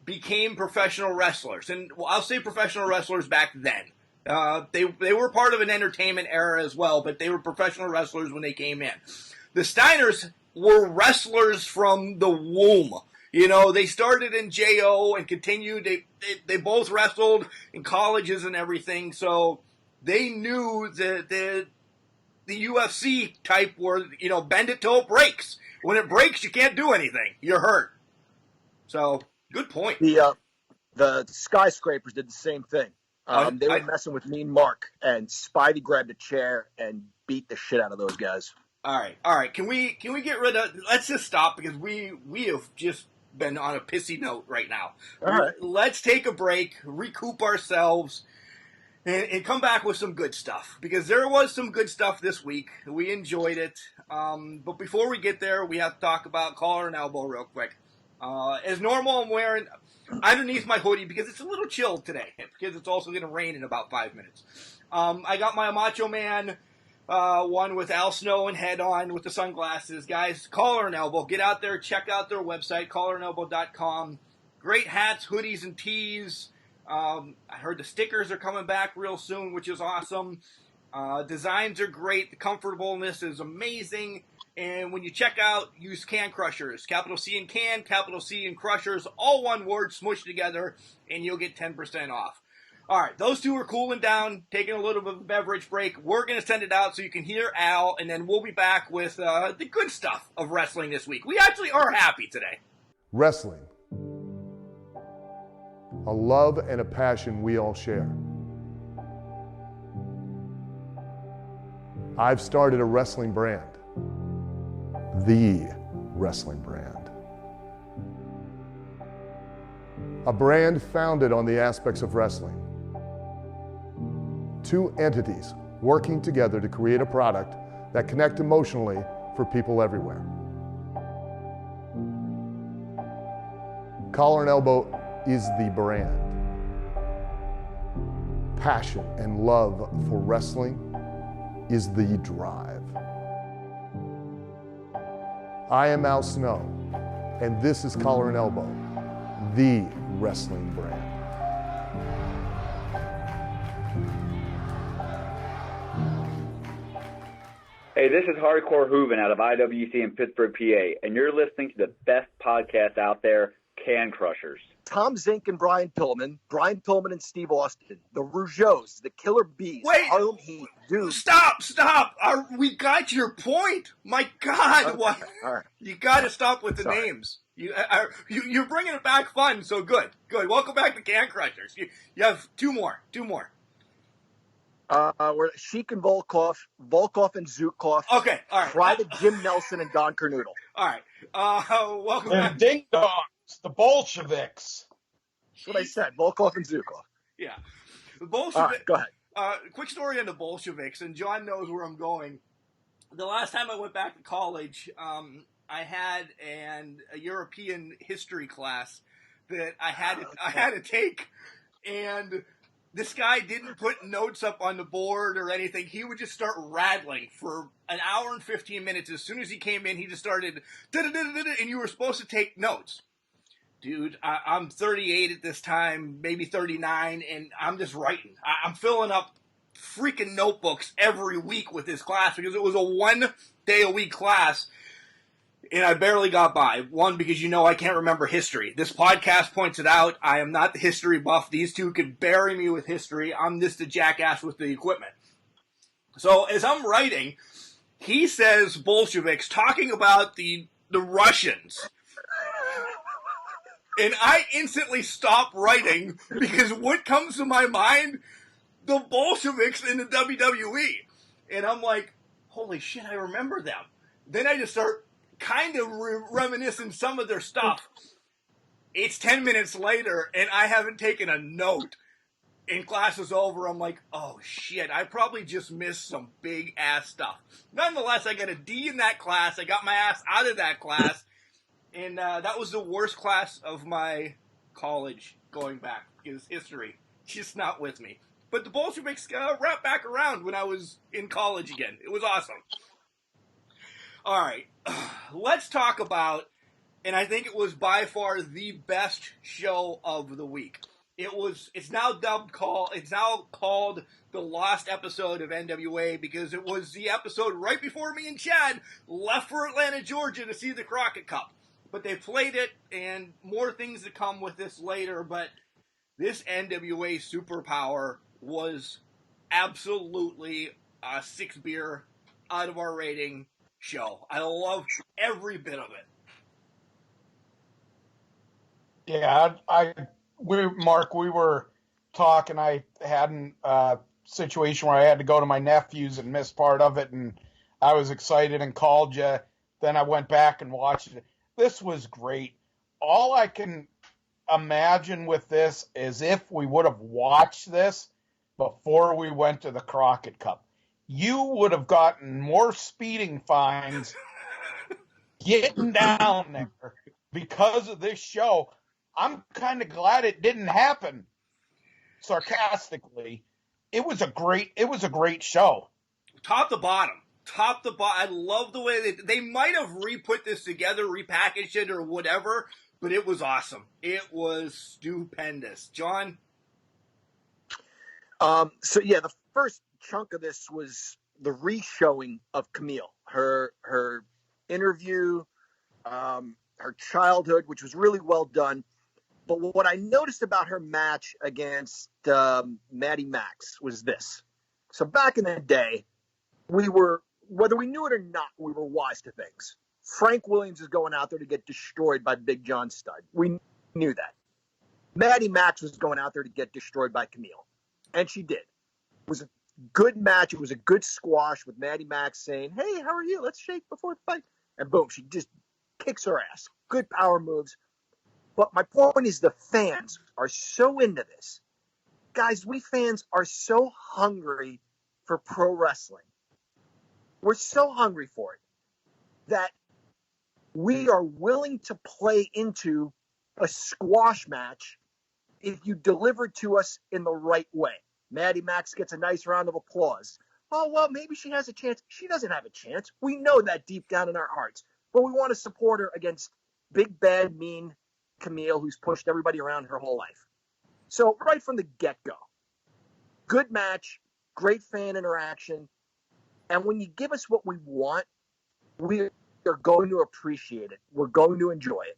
became professional wrestlers. And I'll say professional wrestlers back then. They were part of an entertainment era as well, but they were professional wrestlers when they came in. The Steiners were wrestlers from the womb. They started in JO and continued. They both wrestled in colleges and everything, so they knew the UFC type where, bend it till it breaks. When it breaks, you can't do anything. You're hurt. So, good point. The Skyscrapers did the same thing. They were messing with Mean Mark, and Spidey grabbed a chair and beat the shit out of those guys. All right. Can we get rid of? Let's just stop because we have just been on a pissy note right now. All right. Let's take a break, recoup ourselves, and come back with some good stuff because there was some good stuff this week. We enjoyed it. But before we get there, we have to talk about collar and elbow real quick. As normal, I'm wearing underneath my hoodie because it's a little chilled today because it's also going to rain in about 5 minutes. I got my Macho Man one with Al Snow and head on with the sunglasses. Guys, Collar and Elbow. Get out there. Check out their website, collarandelbow.com. Great hats, hoodies, and tees. I heard the stickers are coming back real soon, which is awesome. Designs are great. The comfortableness is amazing. And when you check out, use Can Crushers. Capital C in Can, capital C in Crushers. All one word smushed together, and you'll get 10% off. All right, those two are cooling down, taking a little bit of a beverage break. We're going to send it out so you can hear Al, and then we'll be back with the good stuff of wrestling this week. We actually are happy today. Wrestling. A love and a passion we all share. I've started a wrestling brand. The wrestling brand. A brand founded on the aspects of wrestling. Two entities working together to create a product that connect emotionally for people everywhere. Collar and Elbow is the brand. Passion and love for wrestling is the drive. I am Al Snow, and this is Collar and Elbow, the wrestling brand. Hey, this is Hardcore Hooven out of IWC in Pittsburgh, PA, and you're listening to the best podcast out there, Can Crushers. Tom Zink and Brian Pillman and Steve Austin, the Rougeaus, the Killer Bees, Wait, Harlem Heat, dude. Stop! We got your point. My God, Okay. what? All right. You got to stop with the Sorry. names. You're bringing it back fun, so good. Welcome back to Can Crushers. You have two more. We're Sheik and Volkov and Zukov. Okay, all right. Private Jim Nelson and Don Kernoodle. All right. Welcome back. And Ding Dongs, the Bolsheviks. That's what I said. Volkov and Zukov. Yeah. The Bolsheviks. All right, go ahead. Quick story on the Bolsheviks, and John knows where I'm going. The last time I went back to college, I had a European history class that I had to take, and this guy didn't put notes up on the board or anything. He would just start rattling for an hour and 15 minutes. As soon as he came in, he just started, and you were supposed to take notes. Dude, I'm 38 at this time, maybe 39, and I'm just writing. I'm filling up freaking notebooks every week with this class because it was a 1 day a week class, and I barely got by. One, because I can't remember history. This podcast points it out. I am not the history buff. These two could bury me with history. I'm just the jackass with the equipment. So as I'm writing, he says Bolsheviks, talking about the Russians. And I instantly stop writing because what comes to my mind? The Bolsheviks in the WWE. And I'm like, holy shit, I remember them. Then I just start kind of reminiscing some of their stuff. It's 10 minutes later, and I haven't taken a note. And class is over. I'm like, oh, shit. I probably just missed some big-ass stuff. Nonetheless, I got a D in that class. I got my ass out of that class. And that was the worst class of my college going back, because history just not with me. But the Bolsheviks wrapped back around when I was in college again. It was awesome. All right, let's talk about, and I think it was by far the best show of the week. It's now called the lost episode of NWA because it was the episode right before me and Chad left for Atlanta, Georgia to see the Crockett Cup. But they played it, and more things to come with this later, but this NWA Superpower was absolutely a 6-beer out of our rating show. I loved every bit of it. Yeah, Mark, we were talking. I had a situation where I had to go to my nephew's and miss part of it, and I was excited and called you. Then I went back and watched it. This was great. All I can imagine with this is if we would have watched this before we went to the Crockett Cup, you would have gotten more speeding fines getting down there because of this show. I'm kind of glad it didn't happen. Sarcastically, it was a great show. Top to bottom. I love the way they might have re-put this together, repackaged it or whatever, but it was awesome. It was stupendous. John? So yeah, the first chunk of this was the re-showing of Camille, her interview, her childhood, which was really well done. But what I noticed about her match against Maddie Max was this. So back in the day, whether we knew it or not, we were wise to things. Frank Williams is going out there to get destroyed by Big John Studd. We knew that. Maddie Max was going out there to get destroyed by Camille. And she did. It was a good match. It was a good squash with Maddie Max saying, hey, how are you? Let's shake before the fight. And boom, she just kicks her ass. Good power moves. But my point is the fans are so into this. Guys, we fans are so hungry for pro wrestling. We're so hungry for it that we are willing to play into a squash match if you deliver it to us in the right way. Maddie Max gets a nice round of applause. Oh, well, maybe she has a chance. She doesn't have a chance. We know that deep down in our hearts. But we want to support her against big, bad, mean Camille, who's pushed everybody around her whole life. So right from the get-go, good match, great fan interaction. And when you give us what we want, we are going to appreciate it. We're going to enjoy it.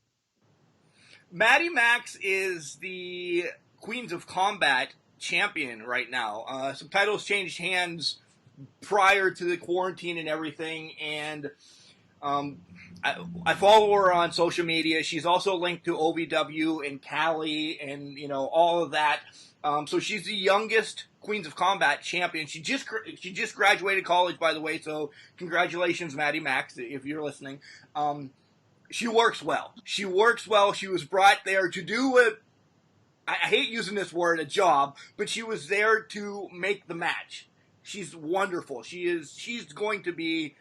Maddie Max is the Queens of Combat champion right now. Some titles changed hands prior to the quarantine and everything, and I follow her on social media. She's also linked to OVW and Cali and, all of that. So she's the youngest Queens of Combat champion. She just graduated college, by the way, so congratulations, Maddie Max, if you're listening. She works well. She was brought there to do I hate using this word, a job, but she was there to make the match. She's wonderful. She's going to be,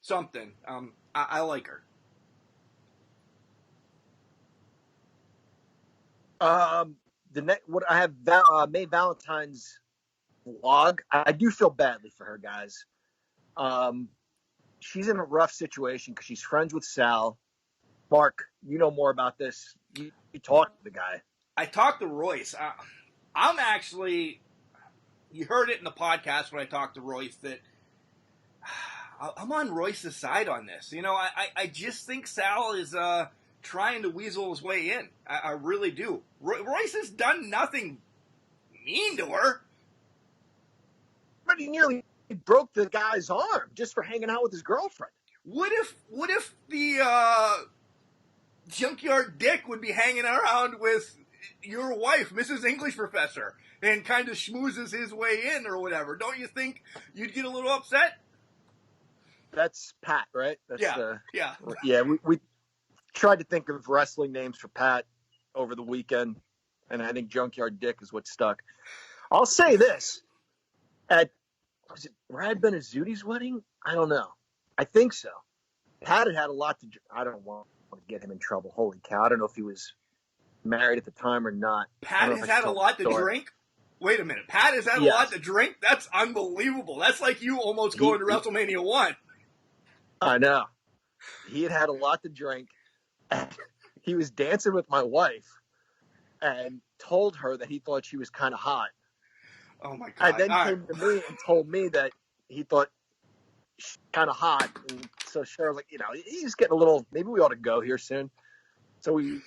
something. I like her. What I have May Valentine's vlog. I do feel badly for her, guys. She's in a rough situation because she's friends with Sal. Mark, you know more about this. You talked to the guy. I talked to Royce. I'm actually, you heard it in the podcast when I talked to Royce that I'm on Royce's side on this. I just think Sal is trying to weasel his way in. I really do. Royce has done nothing mean to her. But he nearly broke the guy's arm just for hanging out with his girlfriend. What if the Junkyard Dick would be hanging around with your wife, Mrs. English Professor, and kind of schmoozes his way in or whatever? Don't you think you'd get a little upset? That's Pat, right? Yeah. Yeah. We tried to think of wrestling names for Pat. over the weekend, and I think Junkyard Dick is what stuck. I'll say this. Was it Brad Benazuti's wedding? I don't know. I think so. Pat had a lot to – I don't want to get him in trouble. Holy cow. I don't know if he was married at the time or not. Pat has had a lot to drink? Wait a minute. Pat has had a lot to drink? That's unbelievable. That's like you almost going to WrestleMania 1. I know. He had a lot to drink. He was dancing with my wife and told her that he thought she was kind of hot. Oh, my God. And then came to me and told me that he thought she's kind of hot. And so Cheryl's like, he's getting a little, maybe we ought to go here soon. So we,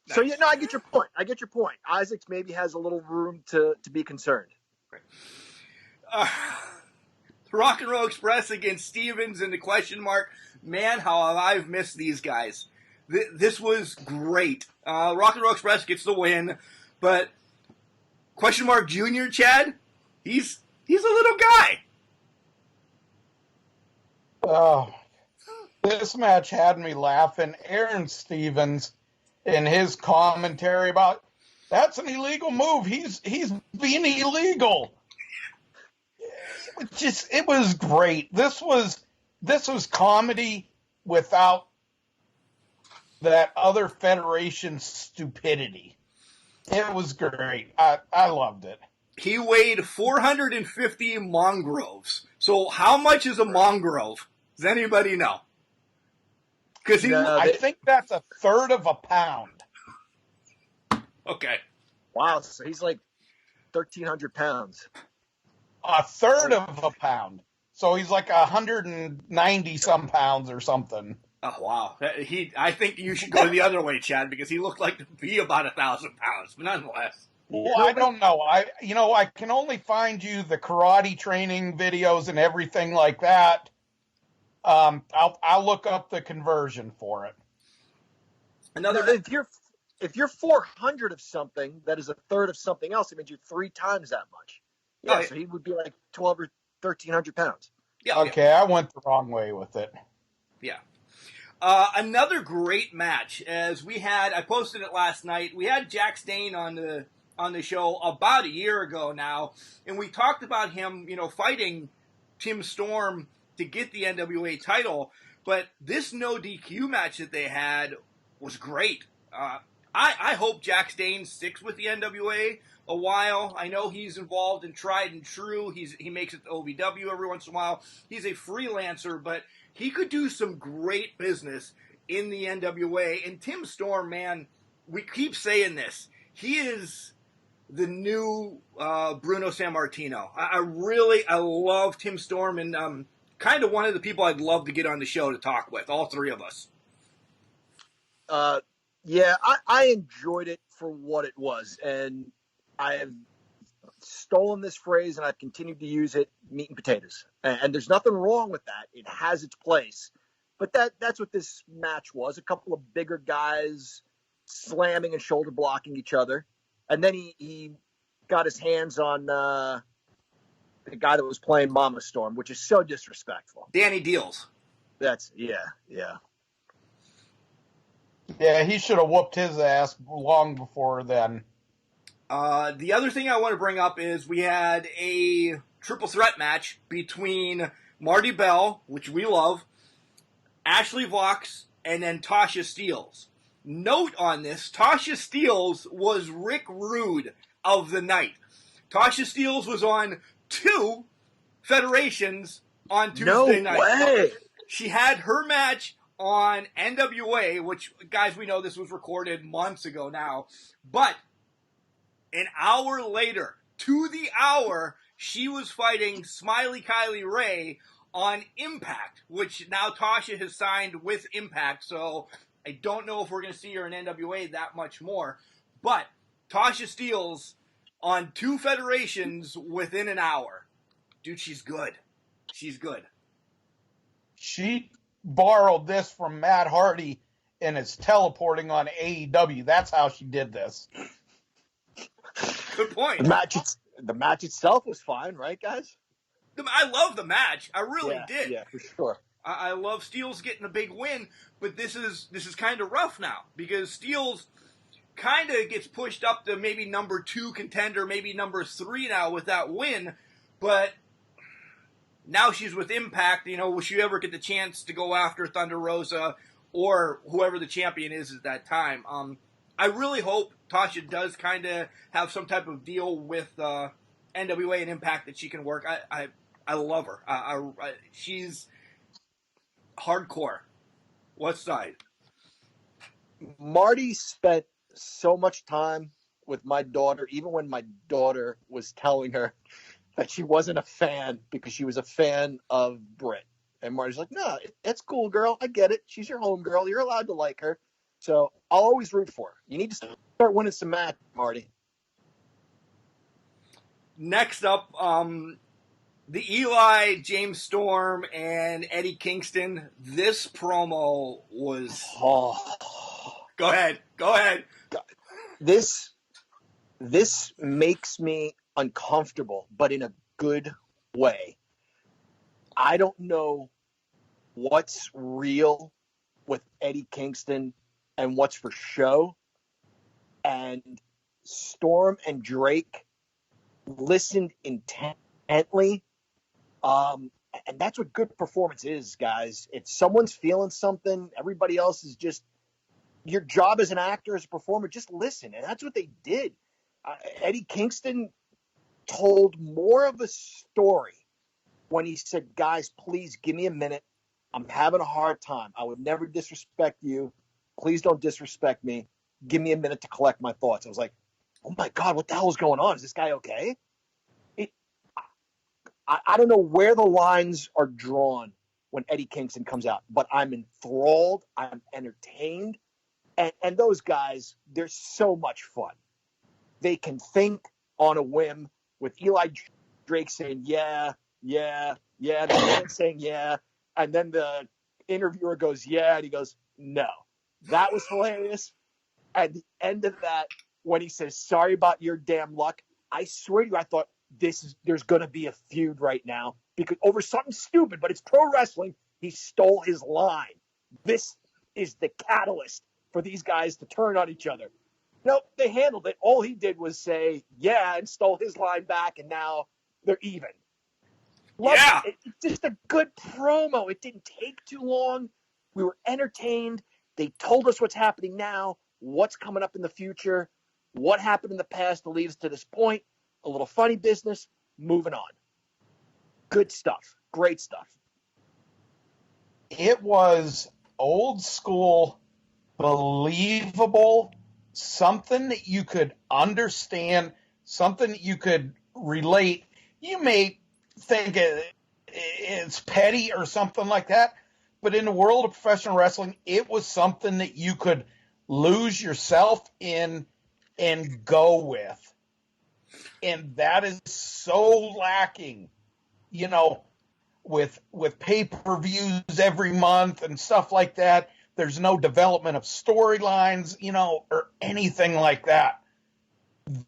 Nice. So, I get your point. Isaacs maybe has a little room to be concerned. Rock and Roll Express against Stevens and the question mark. Man, how have I missed these guys. This was great. Rock and Roll Express gets the win, but question mark Junior, Chad, he's a little guy. Oh, this match had me laughing. Aaron Stevens in his commentary about that's an illegal move. He's being illegal. It was great. This was comedy without that other federation stupidity. It was great. I loved it. He weighed 450 Mongroves. So how much is a Mongrove? Does anybody know? Because I think that's a third of a pound. Okay. Wow. So he's like 1,300 pounds. A third of a pound. So he's like 190 some pounds or something. Oh, wow. I think you should go the other way, Chad, because he looked like to be about 1,000 pounds, but nonetheless. Well, I don't know. I can only find you the karate training videos and everything like that. I'll look up the conversion for it. If you're 400 of something, that is a third of something else. It means you're 3 times that much. Yeah, so he would be like 12 or 1,300 pounds. Yeah. Okay, I went the wrong way with it. Yeah. Another great match, as I posted it last night. We had Jack Stane on the show about a year ago now, and we talked about him, fighting Tim Storm to get the NWA title. But this no DQ match that they had was great. I hope Jack Stane sticks with the NWA a while. I know he's involved in Tried and True. He makes it to OVW every once in a while. He's a freelancer, but he could do some great business in the NWA. And Tim Storm, man, we keep saying this. He is the new Bruno Sammartino. I love Tim Storm, and kind of one of the people I'd love to get on the show to talk with, all 3 of us. Yeah, I enjoyed it for what it was, and I have stolen this phrase and I've continued to use it, meat and potatoes. And there's nothing wrong with that. It has its place. But that's what this match was. A couple of bigger guys slamming and shoulder blocking each other. And then he got his hands on the guy that was playing Mama Storm, which is so disrespectful. Danny Deals. Yeah. Yeah, he should have whooped his ass long before then. The other thing I want to bring up is we had a triple threat match between Marty Bell, which we love, Ashley Vox, and then Tasha Steelz. Note on this, Tasha Steelz was Rick Rude of the night. Tasha Steelz was on 2 federations on Tuesday night. No way! She had her match on NWA, which, guys, we know this was recorded months ago now, but an hour later, to the hour, she was fighting Smiley Kylie Ray on Impact, which now Tasha has signed with Impact, so I don't know if we're going to see her in NWA that much more, but Tasha Steelz on 2 federations within an hour. Dude, she's good. She's good. She borrowed this from Matt Hardy and is teleporting on AEW. That's how she did this. Good point. The match itself was fine, right, guys? I love the match. I really did. Yeah, for sure. I love Steele's getting a big win, but this is kind of rough now because Steele's kind of gets pushed up to maybe number 2 contender, maybe number 3 now with that win, but now she's with Impact. Will she ever get the chance to go after Thunder Rosa or whoever the champion is at that time? I really hope Tasha does kind of have some type of deal with NWA and Impact that she can work. I love her. She's hardcore. What side? Marty spent so much time with my daughter, even when my daughter was telling her that she wasn't a fan because she was a fan of Britt. And Marty's like, no, that's cool, girl. I get it. She's your home girl. You're allowed to like her. So I'll always root for her. You need to start winning some matches, Marty. Next up, the Eli, James Storm, and Eddie Kingston. This promo was... Go ahead. This makes me uncomfortable, but in a good way. I don't know what's real with Eddie Kingston and what's for show. And Storm and Drake listened intently. And that's what good performance is, guys. If someone's feeling something, everybody else is just... Your job as an actor, as a performer, just listen. And that's what they did. Eddie Kingston told more of a story when he said, guys, please give me a minute. I'm having a hard time. I would never disrespect you. Please don't disrespect me. Give me a minute to collect my thoughts. I was like, oh my God, what the hell is going on? Is this guy okay? I don't know where the lines are drawn when Eddie Kingston comes out, but I'm enthralled. I'm entertained. And those guys, they're so much fun. They can think on a whim with Eli Drake saying, yeah, the man saying, yeah. And then the interviewer goes, yeah. And he goes, no. That was hilarious. At the end of that, when he says, sorry about your damn luck, I swear to you, I thought there's going to be a feud right now because over something stupid, but it's pro wrestling. He stole his line. This is the catalyst for these guys to turn on each other. Nope, they handled it. All he did was say, yeah, and stole his line back, and now they're even. Yeah. It's just a good promo. It didn't take too long. We were entertained. They told us what's happening now, what's coming up in the future, what happened in the past to lead us to this point, a little funny business, moving on. Good stuff. Great stuff. It was old school, believable, something that you could understand, something that you could relate. You may think it's petty or something like that, but in the world of professional wrestling, it was something that you could lose yourself in and go with. And that is so lacking, with pay-per-views every month and stuff like that. There's no development of storylines, or anything like that.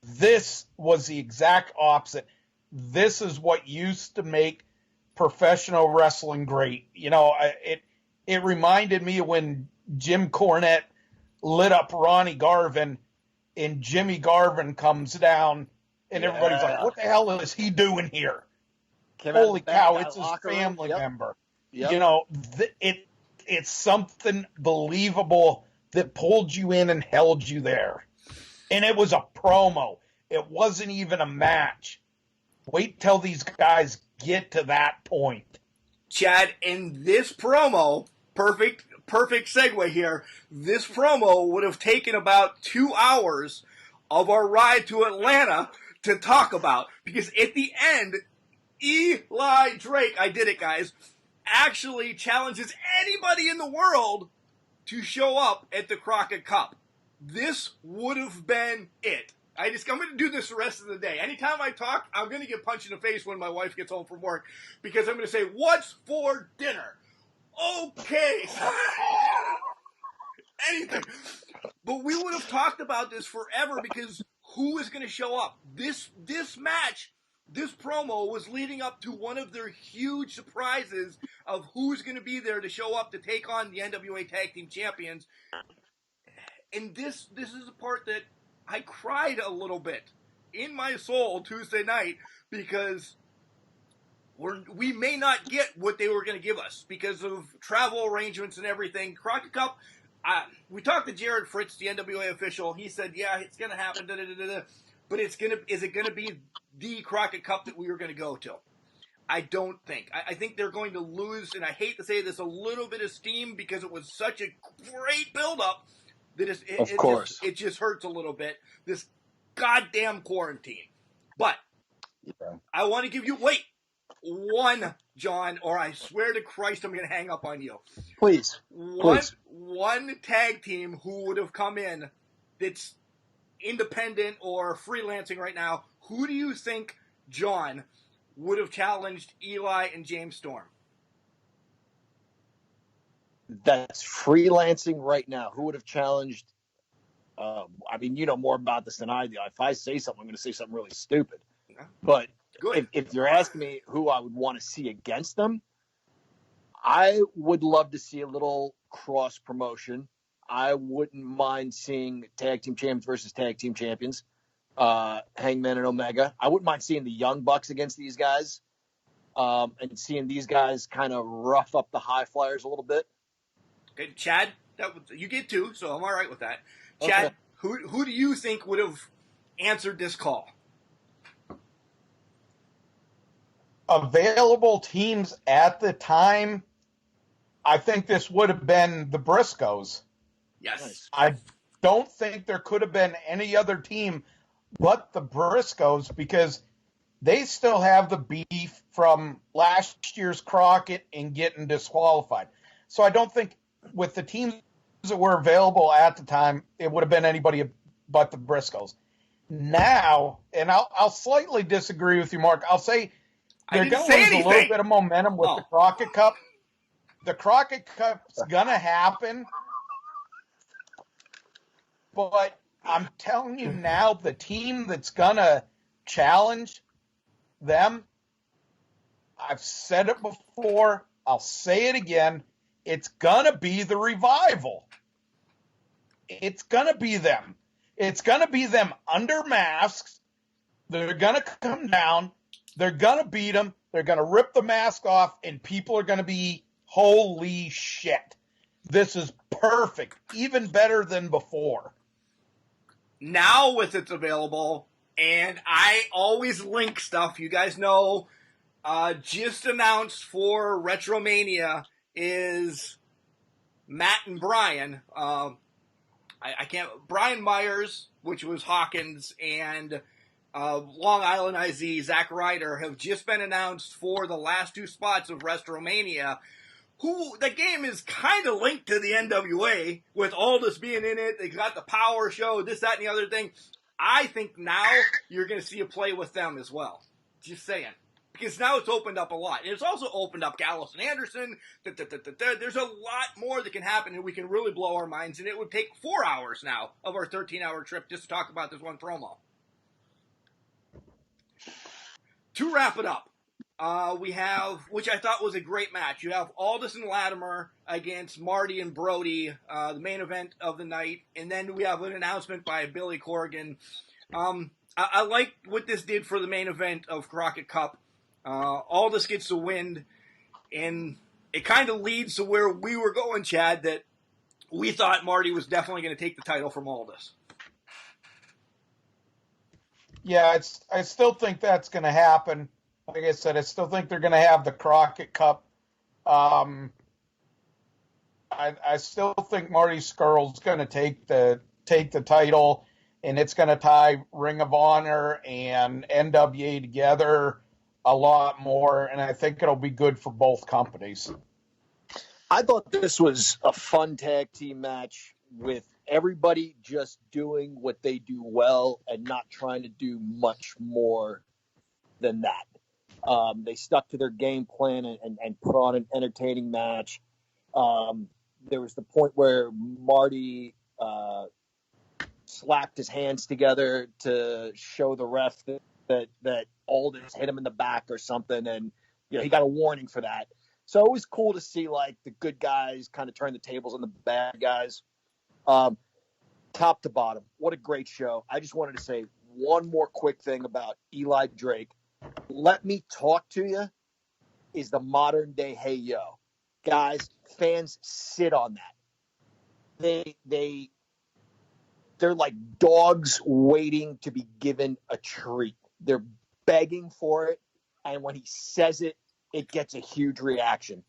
This was the exact opposite. This is what used to make professional wrestling great. It reminded me of when Jim Cornette lit up Ronnie Garvin and Jimmy Garvin comes down and everybody's like, what the hell is he doing here? Holy cow, it's his family member. Yep. It's something believable that pulled you in and held you there. And it was a promo. It wasn't even a match. Wait till these guys get to that point. Chad, in this promo, perfect segue here, this promo would have taken about 2 hours of our ride to Atlanta to talk about. Because at the end, Eli Drake, I did it, guys, actually challenges anybody in the world to show up at the Crockett Cup. This would have been it. I'm going to do this the rest of the day. Anytime I talk, I'm going to get punched in the face when my wife gets home from work because I'm going to say, what's for dinner? Okay. Anything. But we would have talked about this forever because who is going to show up? This match this promo was leading up to one of their huge surprises of who's going to be there to show up to take on the NWA Tag Team Champions. And this is the part that I cried a little bit in my soul Tuesday night, because we may not get what they were going to give us because of travel arrangements and everything. Crockett Cup, we talked to Jared Fritz, the NWA official. He said, yeah, it's going to happen, but is it going to be the Crockett Cup that we were going to go to? I don't think. I think they're going to lose, and I hate to say this, a little bit of steam because it was such a great build-up that it just hurts a little bit, this goddamn quarantine. But I want to give you, one, John, or I swear to Christ I'm going to hang up on you. Please. One tag team who would have come in that's independent or freelancing right now, who do you think, John, would have challenged Eli and James Storm? That's freelancing right now. Who would have challenged? I mean, you know more about this than I do. If I say something, I'm going to say something really stupid. But if you're asking me who I would want to see against them, I would love to see a little cross promotion. I wouldn't mind seeing tag team champions versus tag team champions, Hangman and Omega. I wouldn't mind seeing the Young Bucks against these guys, and seeing these guys kind of rough up the high flyers a little bit. Okay, Chad, you get two, so I'm all right with that. Chad, okay. Who do you think would have answered this call? Available teams at the time, I think this would have been the Briscoes. Yes. I don't think there could have been any other team but the Briscoes, because they still have the beef from last year's Crockett and getting disqualified. So I don't think with the teams that were available at the time, it would have been anybody but the Briscoes. Now, and I'll slightly disagree with you, Mark. I'll say they're going to lose a little bit of momentum with the Crockett Cup. The Crockett Cup's going to happen. But I'm telling you now, the team that's going to challenge them, I've said it before, I'll say it again, it's going to be the Revival. It's going to be them. It's going to be them under masks. They're going to come down. They're going to beat them. They're going to rip the mask off, and people are going to be, holy shit. This is perfect. Even better than before. Now with it's available, and I always link stuff. You guys know, just announced for Retromania is Matt and Brian. Brian Myers, which was Hawkins, and Long Island IZ, Zack Ryder, have just been announced for the last two spots of Retromania. The game is kind of linked to the NWA, with Aldous being in it. They got the Power Show, this, that, and the other thing. I think now you're going to see a play with them as well. Just saying. Because now it's opened up a lot. And it's also opened up Gallows and Anderson. There's a lot more that can happen, and we can really blow our minds. And it would take 4 hours now of our 13-hour trip just to talk about this one promo. To wrap it up, we have, which I thought was a great match, you have Aldous and Latimer against Marty and Brody, the main event of the night. And then we have an announcement by Billy Corgan. I like what this did for the main event of Crockett Cup. Aldous gets the win, and it kind of leads to where we were going, Chad, that we thought Marty was definitely going to take the title from Aldous. Yeah, I still think that's going to happen. Like I said, I still think they're going to have the Crockett Cup. I still think Marty Scurll's going to take the title, and it's going to tie Ring of Honor and NWA together a lot more, and I think it'll be good for both companies. I thought this was a fun tag team match with everybody just doing what they do well and not trying to do much more than that. They stuck to their game plan and put on an entertaining match. There was the point where Marty slapped his hands together to show the ref that Aldis hit him in the back or something, and he got a warning for that. So it was cool to see like the good guys kind of turn the tables on the bad guys. Top to bottom, what a great show. I just wanted to say one more quick thing about Eli Drake. Let Me Talk to You is the modern day Hey Yo. Guys, fans sit on that. They're like dogs waiting to be given a treat. They're begging for it, and when he says it, it gets a huge reaction.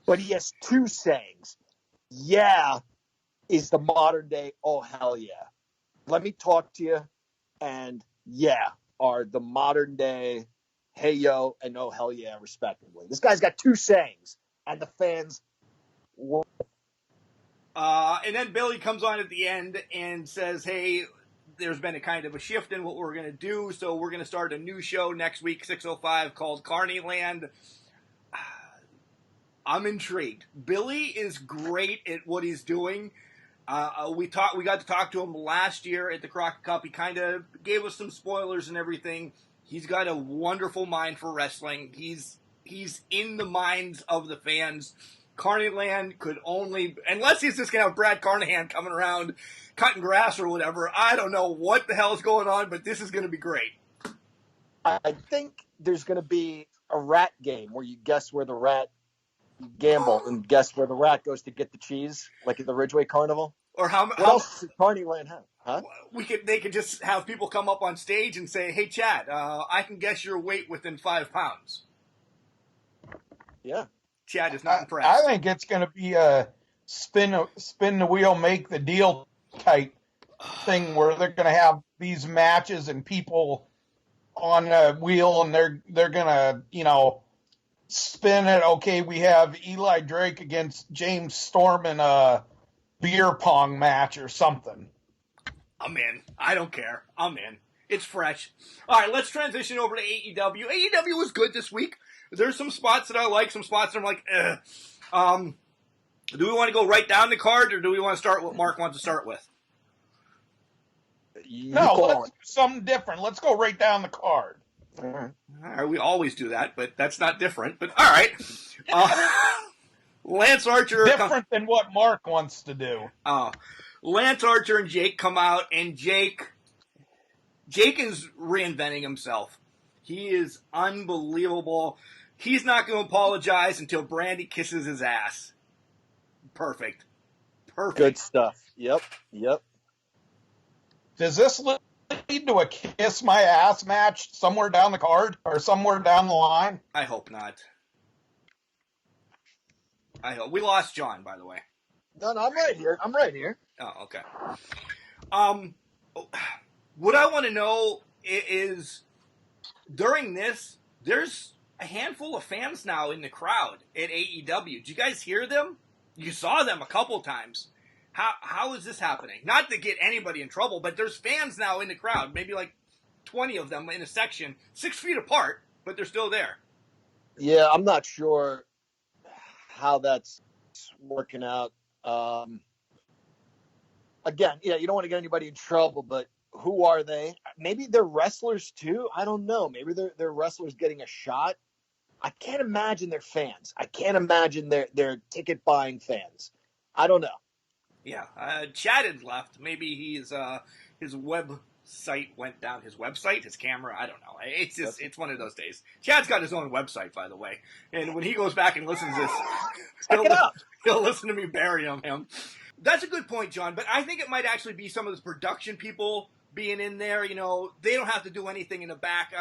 But he has two sayings. Yeah is the modern day, oh, hell yeah. Let Me Talk to You and yeah are the modern day hey yo and oh, hell yeah, respectively. This guy's got two sayings, and the fans will. And then Billy comes on at the end and says, hey, there's been a kind of a shift in what we're going to do, so we're going to start a new show next week, 6:05, called Carneyland. I'm intrigued. Billy is great at what he's doing. We got to talk to him last year at the Crockett Cup. He kind of gave us some spoilers and everything. He's got a wonderful mind for wrestling. He's in the minds of the fans. Carneyland could only, unless he's just going to have Brad Carnahan coming around cutting grass or whatever. I don't know what the hell is going on, but this is going to be great. I think there's going to be a rat game where you guess where the rat gamble and guess where the rat goes to get the cheese, like at the Ridgeway Carnival. Or how else does Carneyland have? Huh? They could just have people come up on stage and say, "Hey, Chad, I can guess your weight within 5 pounds." Yeah, Chad is not impressed. I think it's going to be a spin the wheel, make the deal type thing where they're going to have these matches and people on a wheel, and they're going to spin it. Okay, we have Eli Drake against James Storm in a beer pong match or something. I'm in. I don't care. I'm in. It's fresh. All right, let's transition over to AEW. AEW was good this week. There's some spots that I like, some spots that I'm like, do we want to go right down the card, or do we want to start what Mark wants to start with? No, let's do something different. Let's go right down the card. All right, we always do that, but that's not different. But all right. Lance Archer. Different than what Mark wants to do. Lance Archer and Jake come out, and Jake is reinventing himself. He is unbelievable. He's not going to apologize until Brandy kisses his ass. Perfect. Good stuff. Yep. Does this lead to a kiss my ass match somewhere down the card or somewhere down the line? I hope not. We lost John, by the way. No, I'm right here. Oh, okay. What I want to know is, during this, there's a handful of fans now in the crowd at AEW. Did you guys hear them? You saw them a couple times. How is this happening? Not to get anybody in trouble, but there's fans now in the crowd, maybe like 20 of them in a section, 6 feet apart, but they're still there. Yeah, I'm not sure how that's working out. Again, you don't want to get anybody in trouble, but who are they? Maybe they're wrestlers too. I don't know. Maybe they're wrestlers getting a shot. I can't imagine they're fans. I can't imagine they're ticket buying fans. I don't know. Yeah, Chad had left. Maybe his website went down. His website, his camera, I don't know. It's one of those days. Chad's got his own website, by the way. And when he goes back and listens to this, he'll listen to me bury him. That's a good point, John. But I think it might actually be some of the production people being in there. They don't have to do anything in the back.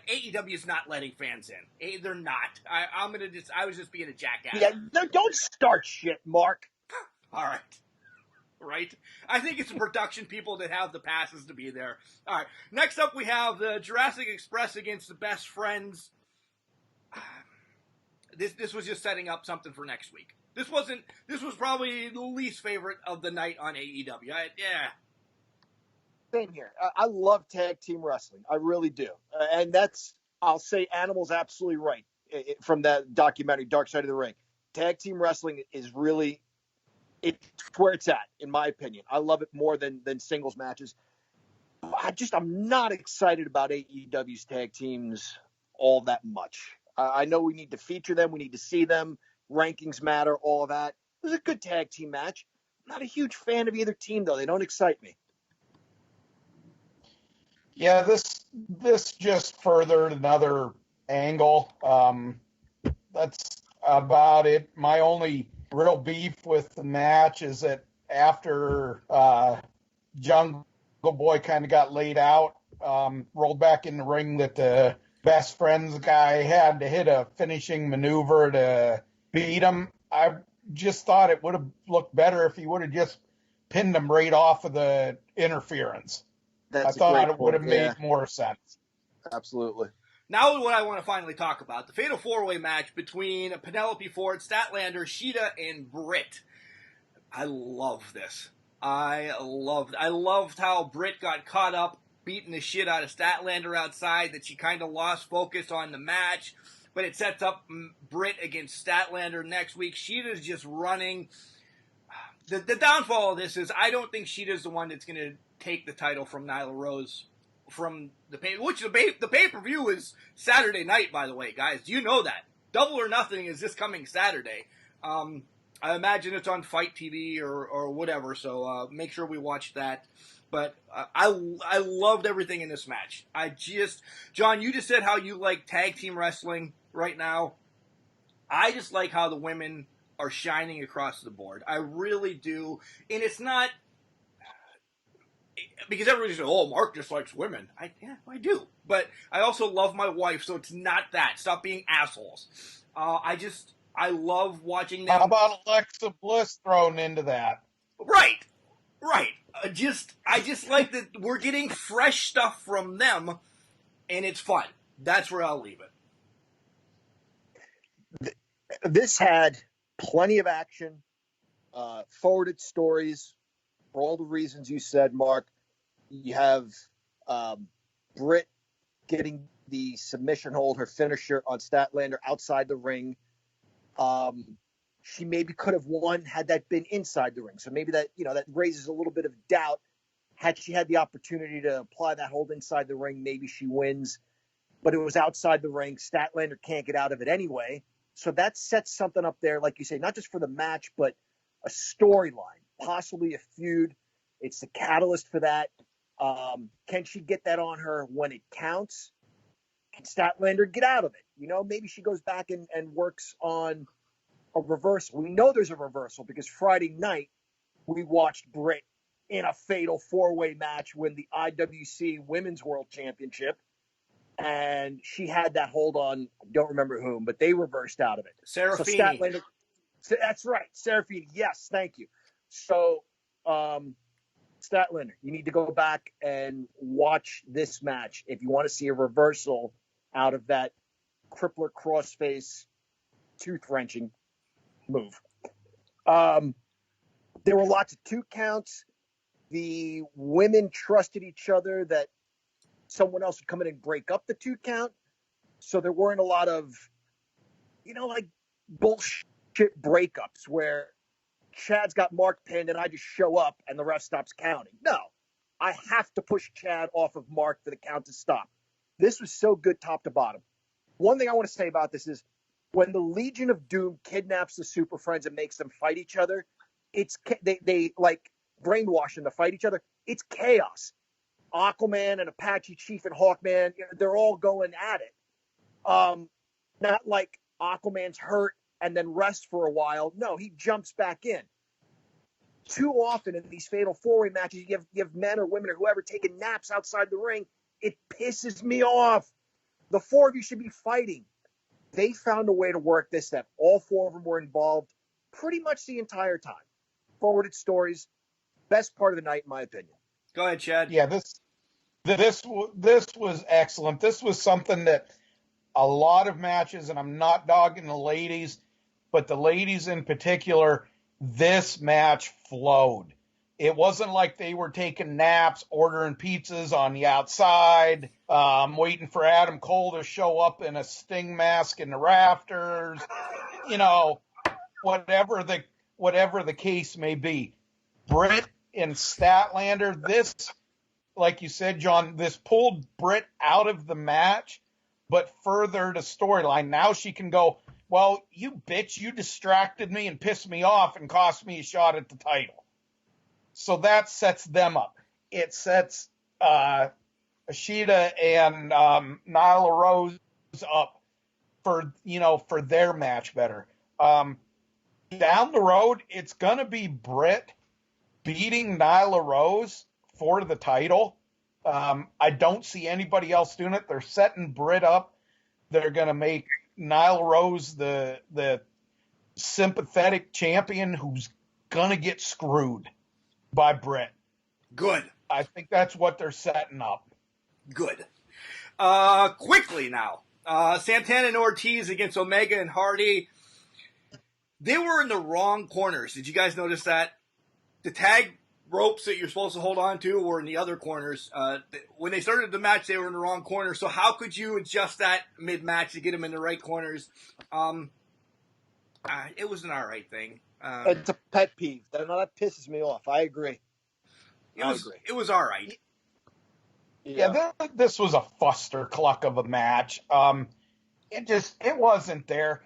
AEW is not letting fans in. They're not. I was just being a jackass. Yeah, don't start shit, Mark. All right. Right? I think it's the production people that have the passes to be there. All right. Next up, we have the Jurassic Express against the Best Friends. This was just setting up something for next week. This was probably the least favorite of the night on AEW. Yeah. Same here. I love tag team wrestling. I really do. And I'll say Animal's absolutely right from that documentary, Dark Side of the Ring. Tag team wrestling is really, it's where it's at, in my opinion. I love it more than singles matches. I'm not excited about AEW's tag teams all that much. I know we need to feature them. We need to see them. Rankings matter, all of that. It was a good tag team match. I'm not a huge fan of either team, though. They don't excite me. Yeah, this just furthered another angle. That's about it. My only real beef with the match is that after Jungle Boy kind of got laid out, rolled back in the ring, that the best friends guy had to hit a finishing maneuver to beat him. I just thought it would have looked better if he would have just pinned him right off of the interference. I thought it would have made more sense. Absolutely. Now what I want to finally talk about, the Fatal 4-Way match between Penelope Ford, Statlander, Sheeta, and Britt. I love this. I loved how Britt got caught up beating the shit out of Statlander outside, that she kind of lost focus on the match, but it sets up Britt against Statlander next week. Sheeta's just running. The downfall of this is I don't think Sheeta's the one that's going to take the title from Nyla Rose from the pay-per-view is Saturday night, by the way, guys. You know that. Double or Nothing is this coming Saturday. I imagine it's on Fight TV or whatever, so make sure we watch that. But I loved everything in this match. John, you just said how you like tag team wrestling right now. I just like how the women are shining across the board. I really do. And it's not because everybody says, "Oh, Mark just likes women." I do. But I also love my wife, so it's not that. Stop being assholes. I love watching them. How about Alexa Bliss thrown into that? Right. I just like that we're getting fresh stuff from them, and it's fun. That's where I'll leave it. This had plenty of action, forwarded stories, for all the reasons you said, Mark. You have Britt getting the submission hold, her finisher on Statlander outside the ring. She maybe could have won had that been inside the ring. So maybe that raises a little bit of doubt. Had she had the opportunity to apply that hold inside the ring, maybe she wins. But it was outside the ring. Statlander can't get out of it anyway. So that sets something up there, like you say, not just for the match, but a storyline, possibly a feud. It's the catalyst for that. Can she get that on her when it counts? Can Statlander get out of it? Maybe she goes back and works on a reversal. We know there's a reversal because Friday night we watched Britt in a fatal 4-way match win the IWC Women's World Championship. And she had that hold on, I don't remember whom, but they reversed out of it. Serafini. So that's right. Serafini. Yes, thank you. So, Statlander, you need to go back and watch this match if you want to see a reversal out of that crippler crossface tooth-wrenching move. There were lots of 2 counts. The women trusted each other that someone else would come in and break up the 2 count. So there weren't a lot of, like bullshit breakups where Chad's got Mark pinned and I just show up and the ref stops counting. No, I have to push Chad off of Mark for the count to stop. This was so good top to bottom. One thing I want to say about this is when the Legion of Doom kidnaps the Super Friends and makes them fight each other, they like brainwash them to fight each other. It's chaos. Aquaman and Apache Chief and Hawkman, they're all going at it. Not like Aquaman's hurt and then rests for a while. No, he jumps back in. Too often in these fatal 4-way matches, you have men or women or whoever taking naps outside the ring. It pisses me off. The 4 of you should be fighting. They found a way to work this, that all 4 of them were involved pretty much the entire time. Forwarded stories. Best part of the night, in my opinion. Go ahead, Chad. Yeah, this was excellent. This was something that a lot of matches, and I'm not dogging the ladies, but the ladies in particular, this match flowed. It wasn't like they were taking naps, ordering pizzas on the outside, waiting for Adam Cole to show up in a Sting mask in the rafters, whatever the case may be. Britt and Statlander, like you said, John, this pulled Britt out of the match, but furthered a storyline. Now she can go, well, you bitch, you distracted me and pissed me off and cost me a shot at the title. So that sets them up. It sets Ashita and Nyla Rose up for their match better. Down the road, it's going to be Britt beating Nyla Rose for the title. I don't see anybody else doing it. They're setting Britt up. They're going to make Nyla Rose the sympathetic champion who's going to get screwed by Britt. Good. I think that's what they're setting up. Good. Quickly now. Santana and Ortiz against Omega and Hardy. They were in the wrong corners. Did you guys notice that? The tag ropes that you're supposed to hold on to were in the other corners. When they started the match, they were in the wrong corner. So how could you adjust that mid-match to get them in the right corners? It was an all right thing. It's a pet peeve. That pisses me off. I agree. It was all right. Yeah, this was a fuster-cluck of a match. It wasn't there.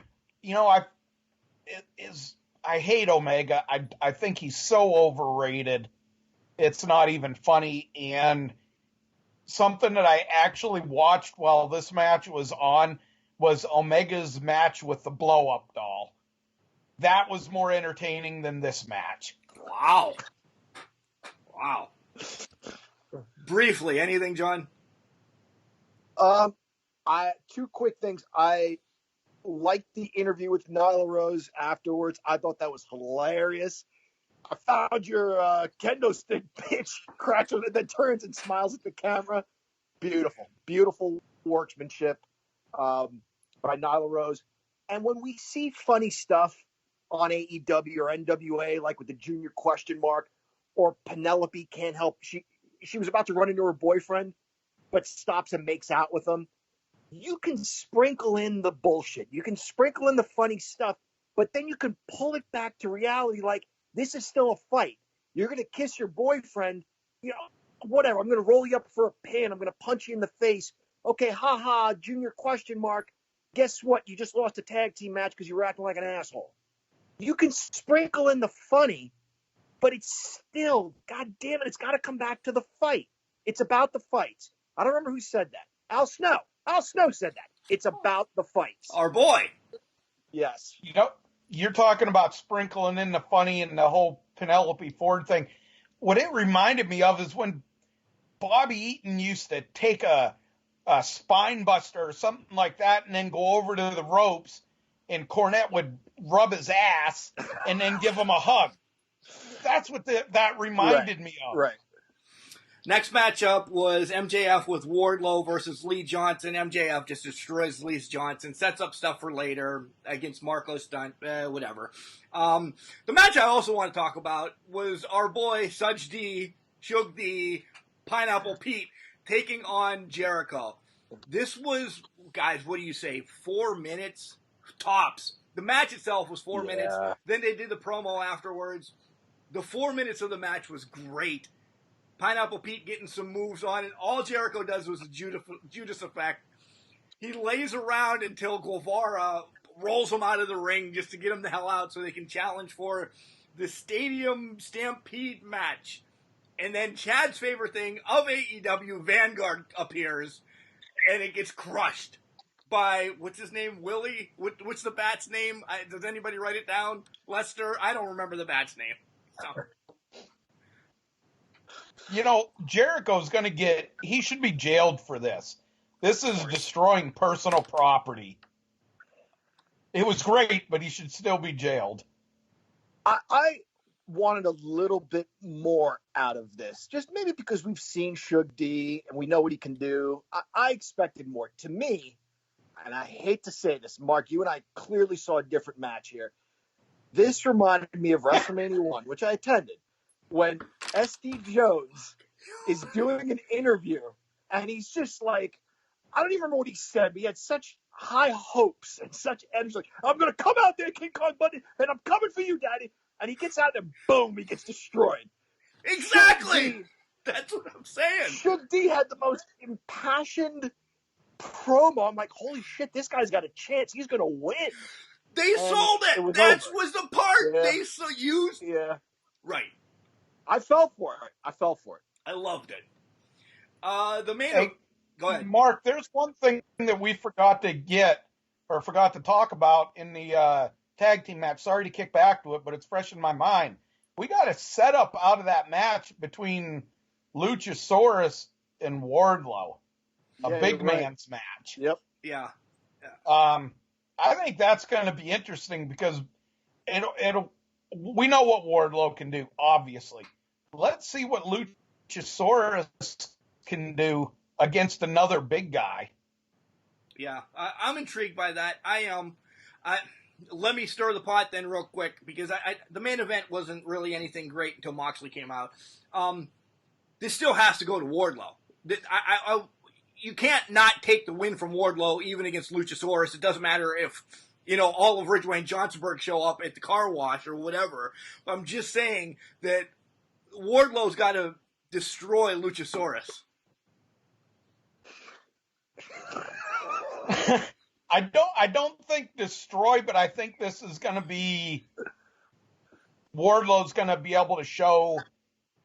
I hate Omega. I think he's so overrated. It's not even funny. And something that I actually watched while this match was on was Omega's match with the blow-up doll. That was more entertaining than this match. Wow. Briefly, anything, John? Two quick things. I liked the interview with Nyla Rose afterwards. I thought that was hilarious. I found your kendo stick bitch cracks on it, then turns and smiles at the camera. Beautiful workmanship by Nyla Rose. And when we see funny stuff on AEW or NWA, like with the junior question mark, or Penelope can't help, she was about to run into her boyfriend, but stops and makes out with him. You can sprinkle in the bullshit. You can sprinkle in the funny stuff, but then you can pull it back to reality. Like, this is still a fight. You're going to kiss your boyfriend, whatever. I'm going to roll you up for a pin. I'm going to punch you in the face. Okay, haha, junior question mark. Guess what? You just lost a tag team match because you were acting like an asshole. You can sprinkle in the funny, but it's still, God damn it, it's got to come back to the fight. It's about the fights. I don't remember who said that. Al Snow. Al Snow said that. It's about the fights. Our boy. Yes. You're talking about sprinkling in the funny and the whole Penelope Ford thing. What it reminded me of is when Bobby Eaton used to take a spine buster or something like that and then go over to the ropes and Cornette would rub his ass and then give him a hug. That's what that reminded me of. Right. Next matchup was MJF with Wardlow versus Lee Johnson. MJF just destroys Lee Johnson, sets up stuff for later against Marco Stunt, whatever. The match I also want to talk about was our boy Sudge D, Shug D, Pineapple Pete taking on Jericho. This was, guys, what do you say, 4 minutes? Tops. The match itself was 4 minutes. Then they did the promo afterwards. The 4 minutes of the match was great. Pineapple Pete getting some moves on, and all Jericho does was a Judas effect. He lays around until Guevara rolls him out of the ring just to get him the hell out so they can challenge for the Stadium Stampede match. And then Chad's favorite thing of AEW, Vanguard appears, and it gets crushed by, what's his name, Willie? What's the bat's name? Does anybody write it down? Lester? I don't remember the bat's name. So. Jericho's going to he should be jailed for this. This is destroying personal property. It was great, but he should still be jailed. I wanted a little bit more out of this, just maybe because we've seen Shug D and we know what he can do. I expected more. To me, and I hate to say this, Mark, you and I clearly saw a different match here. This reminded me of WrestleMania 1, which I attended, when SD Jones is doing an interview, and he's just like, I don't even remember what he said, but he had such high hopes and such energy. Like, I'm going to come out there, King Kong Bundy, and I'm coming for you, Daddy. And he gets out and boom, he gets destroyed. Exactly. That's what I'm saying. Suge D had the most impassioned promo. I'm like, holy shit, this guy's got a chance. He's going to win. They sold it. That was the part. Yeah. They used. Yeah. Right. I fell for it. I loved it. The main. Hey, go ahead, Mark. There's one thing that we forgot to talk about in the tag team match. Sorry to kick back to it, but it's fresh in my mind. We got a setup out of that match between Luchasaurus and Wardlow, a big man's match. Yep. Yeah. I think that's going to be interesting because we know what Wardlow can do, obviously. Let's see what Luchasaurus can do against another big guy. Yeah, I'm intrigued by that. Let me stir the pot then real quick because the main event wasn't really anything great until Moxley came out. This still has to go to Wardlow. You can't not take the win from Wardlow even against Luchasaurus. It doesn't matter if, all of Ridgeway and Johnsonburg show up at the car wash or whatever. I'm just saying that Wardlow's got to destroy Luchasaurus. I don't think destroy, but I think this is going to be Wardlow's going to be able to show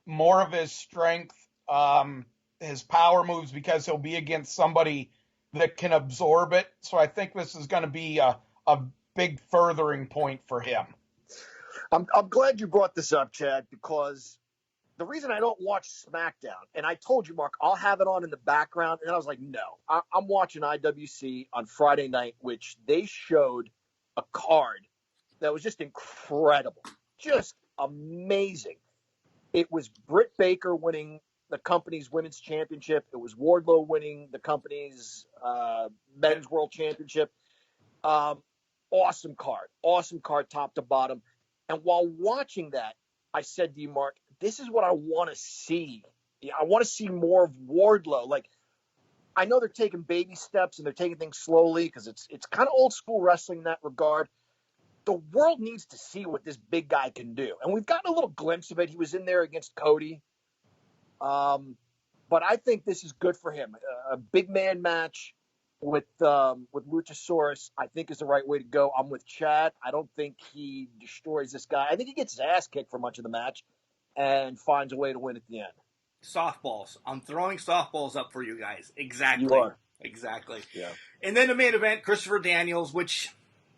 more of his strength, his power moves, because he'll be against somebody that can absorb it. So I think this is going to be a big furthering point for him. I'm glad you brought this up, Chad, because the reason I don't watch SmackDown, and I told you, Mark, I'll have it on in the background, and I was like, no. I'm watching IWC on Friday night, which they showed a card that was just incredible, just amazing. It was Britt Baker winning the company's women's championship. It was Wardlow winning the company's men's world championship. Awesome card top to bottom. And while watching that, I said to you, Mark, this is what I want to see. I want to see more of Wardlow. Like, I know they're taking baby steps and they're taking things slowly because it's kind of old school wrestling in that regard. The world needs to see what this big guy can do. And we've gotten a little glimpse of it. He was in there against Cody. But I think this is good for him. A big man match with Luchasaurus, I think, is the right way to go. I'm with Chad. I don't think he destroys this guy. I think he gets his ass kicked for much of the match and finds a way to win at the end. Softballs. I'm throwing softballs up for you guys. Exactly. You are. Exactly. Yeah. And then the main event, Christopher Daniels, which,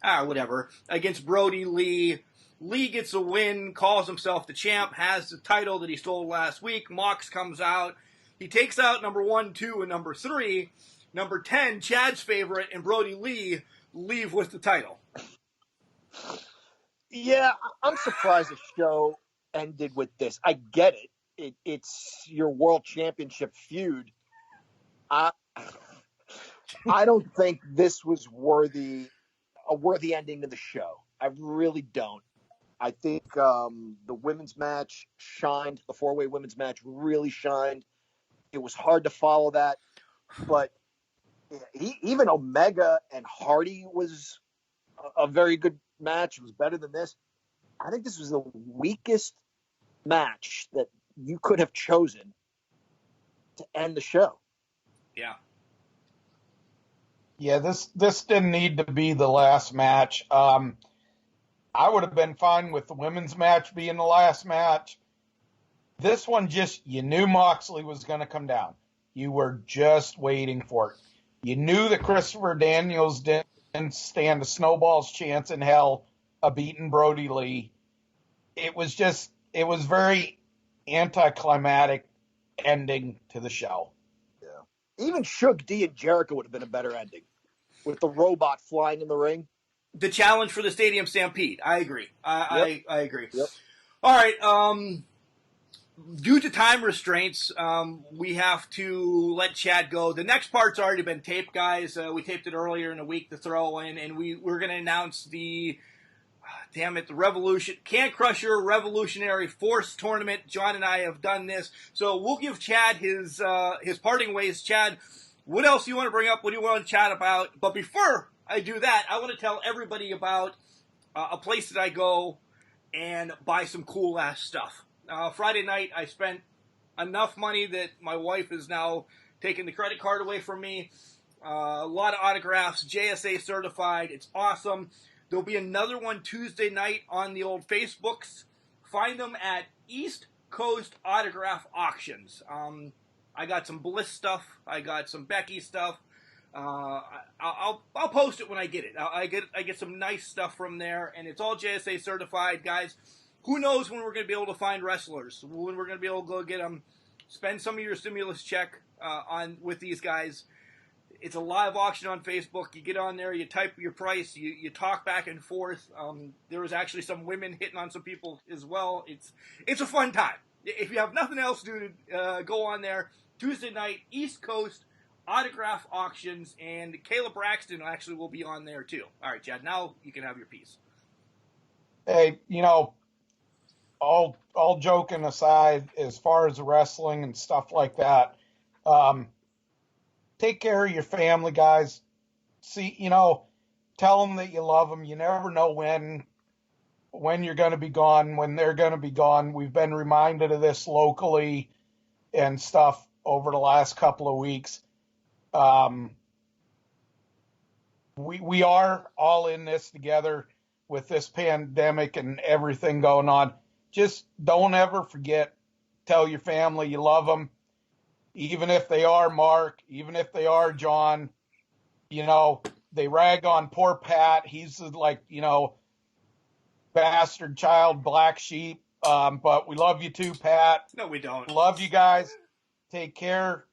whatever, against Brody Lee. Lee gets a win, calls himself the champ, has the title that he stole last week. Mox comes out. He takes out number 1, 2, and number 3. Number 10, Chad's favorite, and Brody Lee leave with the title. Yeah, I'm surprised the show ended with this. I get it. It's your world championship feud. I don't think this was a worthy ending to the show. I really don't. I think the women's match shined. The 4-way women's match really shined. It was hard to follow that, but even Omega and Hardy was a very good match. It was better than this. I think this was the weakest match that you could have chosen to end the show. Yeah. Yeah, this didn't need to be the last match. I would have been fine with the women's match being the last match. This one you knew Moxley was going to come down. You were just waiting for it. You knew that Christopher Daniels didn't stand a snowball's chance in hell of beating Brody Lee. It was very anticlimactic ending to the show. Yeah. Even Suge D and Jericho would have been a better ending with the robot flying in the ring. The challenge for the Stadium Stampede. I agree. I agree. Yep. All right. Due to time restraints, we have to let Chad go. The next part's already been taped, guys. We taped it earlier in the week to throw in, and we're going to announce the Can Crusher Revolutionary Force Tournament. John and I have done this, so we'll give Chad his parting ways. Chad, what else do you want to bring up? What do you want to chat about? But before I do that, I want to tell everybody about a place that I go and buy some cool ass stuff. Friday night, I spent enough money that my wife is now taking the credit card away from me. A lot of autographs, JSA certified. It's awesome. There'll be another one Tuesday night on the old Facebooks. Find them at East Coast Autograph Auctions. I got some Bliss stuff. I got some Becky stuff. I'll post it when I get it. I get some nice stuff from there, and it's all JSA certified, guys. Who knows when we're going to be able to find wrestlers? When we're going to be able to go get them? Spend some of your stimulus check with these guys. It's a live auction on Facebook. You get on there, you type your price, you talk back and forth. There was actually some women hitting on some people as well. It's a fun time. If you have nothing else to do, go on there. Tuesday night, East Coast Autograph Auctions, and Kayla Braxton actually will be on there too. All right, Chad, now you can have your piece. Hey, all joking aside, as far as wrestling and stuff like that, take care of your family, guys. See, tell them that you love them. You never know when you're going to be gone, when they're going to be gone. We've been reminded of this locally and stuff over the last couple of weeks. We are all in this together with this pandemic and everything going on. Just don't ever forget, tell your family you love them. Even if they are Mark, even if they are John, they rag on poor Pat. He's like, bastard child, black sheep. But we love you too, Pat. No, we don't. Love you guys. Take care.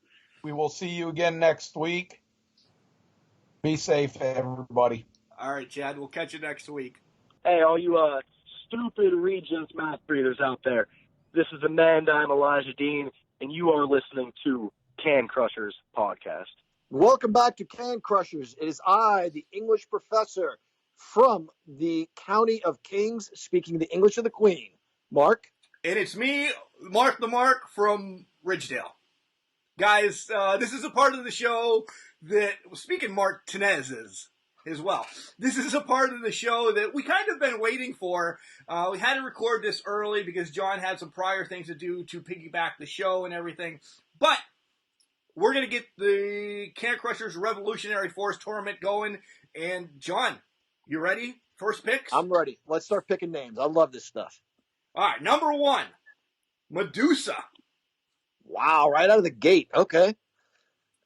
We will see you again next week. Be safe, everybody. All right, Chad, we'll catch you next week. Hey, all you stupid Regents math breeders out there. This is Amanda. I'm Elijah Dean, and you are listening to Can Crushers Podcast. Welcome back to Can Crushers. It is I, the English professor from the County of Kings, speaking the English of the Queen. Mark? And it's me, Mark the Mark, from Ridgedale. Guys, this is a part of the show that, speaking Mark Tenez's as well, this is a part of the show that we kind of been waiting for. We had to record this early because John had some prior things to do to piggyback the show and everything. But we're going to get the Can Crushers Revolutionary Force Tournament going. And John, you ready? First picks? I'm ready. Let's start picking names. I love this stuff. All right, number 1, Medusa. Wow, right out of the gate. Okay.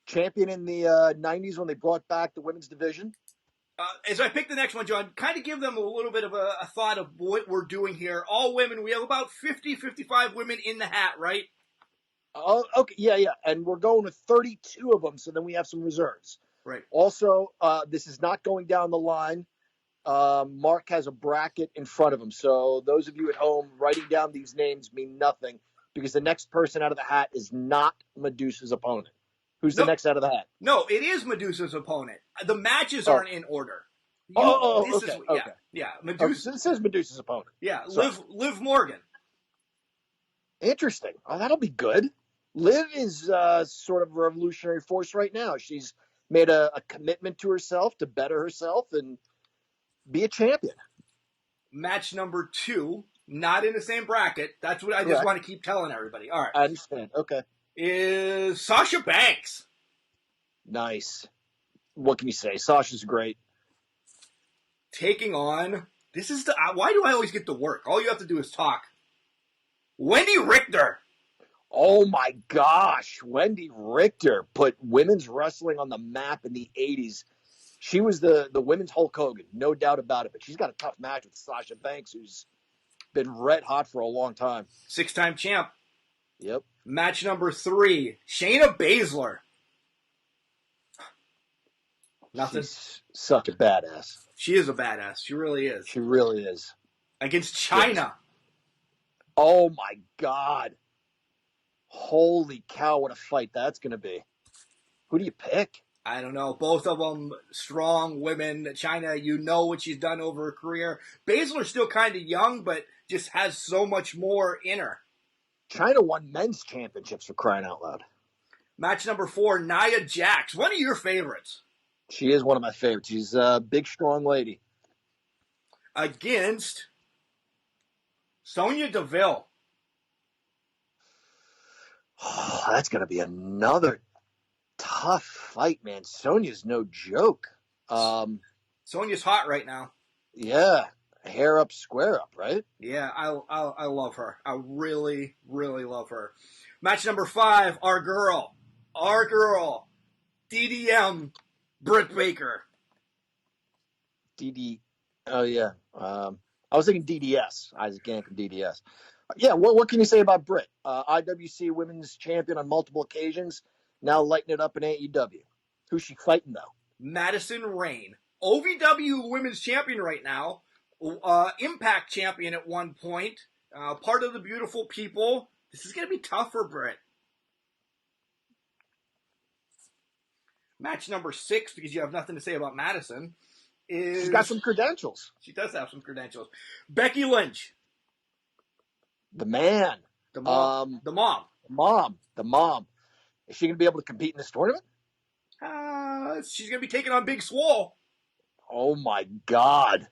Champion in the 90s when they brought back the women's division. As I pick the next one, John, kind of give them a little bit of a thought of what we're doing here. All women. We have about 50, 55 women in the hat, right? Oh, okay. Yeah. And we're going with 32 of them, so then we have some reserves. Right. Also, this is not going down the line. Mark has a bracket in front of him. So those of you at home, writing down these names mean nothing because the next person out of the hat is not Medusa's opponent. Who's the next out of the hat? No, it is Medusa's opponent. The matches aren't in order. Okay. Yeah. Medusa. Okay, so it says Medusa's opponent. Yeah, Liv Morgan. Interesting. Oh, that'll be good. Liv is sort of a revolutionary force right now. She's made a commitment to herself to better herself and be a champion. Match number 2, not in the same bracket. That's what I just want to keep telling everybody. All right. I understand. Okay. Is Sasha Banks. Nice. What can you say? Sasha's great. Taking on, why do I always get to work? All you have to do is talk. Wendy Richter. Oh my gosh. Wendy Richter put women's wrestling on the map in the 80s. She was the women's Hulk Hogan, no doubt about it. But she's got a tough match with Sasha Banks, who's been red hot for a long time. 6-time champ. Yep. Match number 3, Shayna Baszler. Nothing. She's such a badass. She is a badass. She really is. She really is. Against China. Yes. Oh my God. Holy cow, what a fight that's going to be. Who do you pick? I don't know. Both of them strong women. China, you know what she's done over her career. Baszler's still kind of young, but just has so much more in her. China won men's championships, for crying out loud. Match number 4, Nia Jax. One of your favorites. She is one of my favorites. She's a big, strong lady. Against Sonya Deville. Oh, that's going to be another tough fight, man. Sonya's no joke. Sonya's hot right now. Yeah, hair up, square up, right? Yeah, I love her. I really, really love her. Match number 5, our girl, DDM, Britt Baker. Oh, yeah. I was thinking DDS, Isaac Yankem, DDS. Yeah, what can you say about Britt? IWC Women's Champion on multiple occasions, now lighting it up in AEW. Who's she fighting, though? Madison Rayne. OVW Women's Champion right now. Impact Champion at one point. Part of the Beautiful People. This is going to be tough for Britt. Match number 6, because you have nothing to say about Madison, is... She's got some credentials. She does have some credentials. Becky Lynch. The man. The mom. The mom. Is she going to be able to compete in this tournament? She's going to be taking on Big Swole. Oh, my God.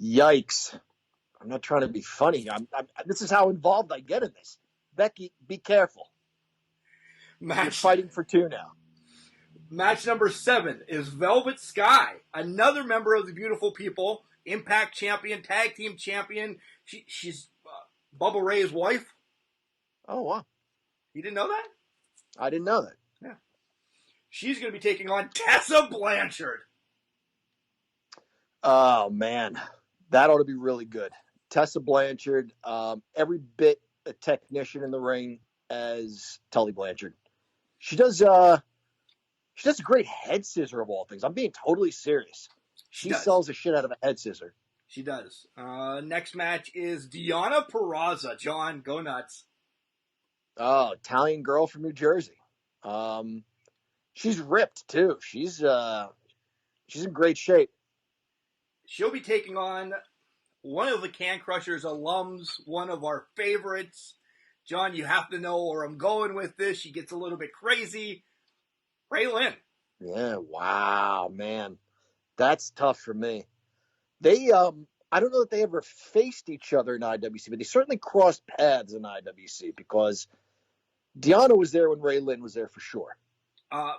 Yikes. I'm not trying to be funny. This is how involved I get in this. Becky, be careful. You're fighting for 2 now. Match number 7 is Velvet Sky, another member of the Beautiful People, Impact Champion, Tag Team Champion. She's Bubba Ray's wife. Oh, wow. You didn't know that? I didn't know that. Yeah. She's going to be taking on Tessa Blanchard. Oh, man. That ought to be really good. Tessa Blanchard, every bit a technician in the ring as Tully Blanchard. She does a great head scissor of all things. I'm being totally serious. She sells the shit out of a head scissor. She does. Next match is Deonna Purrazzo. John, go nuts. Oh, Italian girl from New Jersey. She's ripped too. She's in great shape. She'll be taking on one of the Can Crushers alums, one of our favorites. John, you have to know where I'm going with this. She gets a little bit crazy. Ray Lynn. Yeah, wow, man. That's tough for me. They, I don't know that they ever faced each other in IWC, but they certainly crossed paths in IWC because Deonna was there when Ray Lynn was there for sure.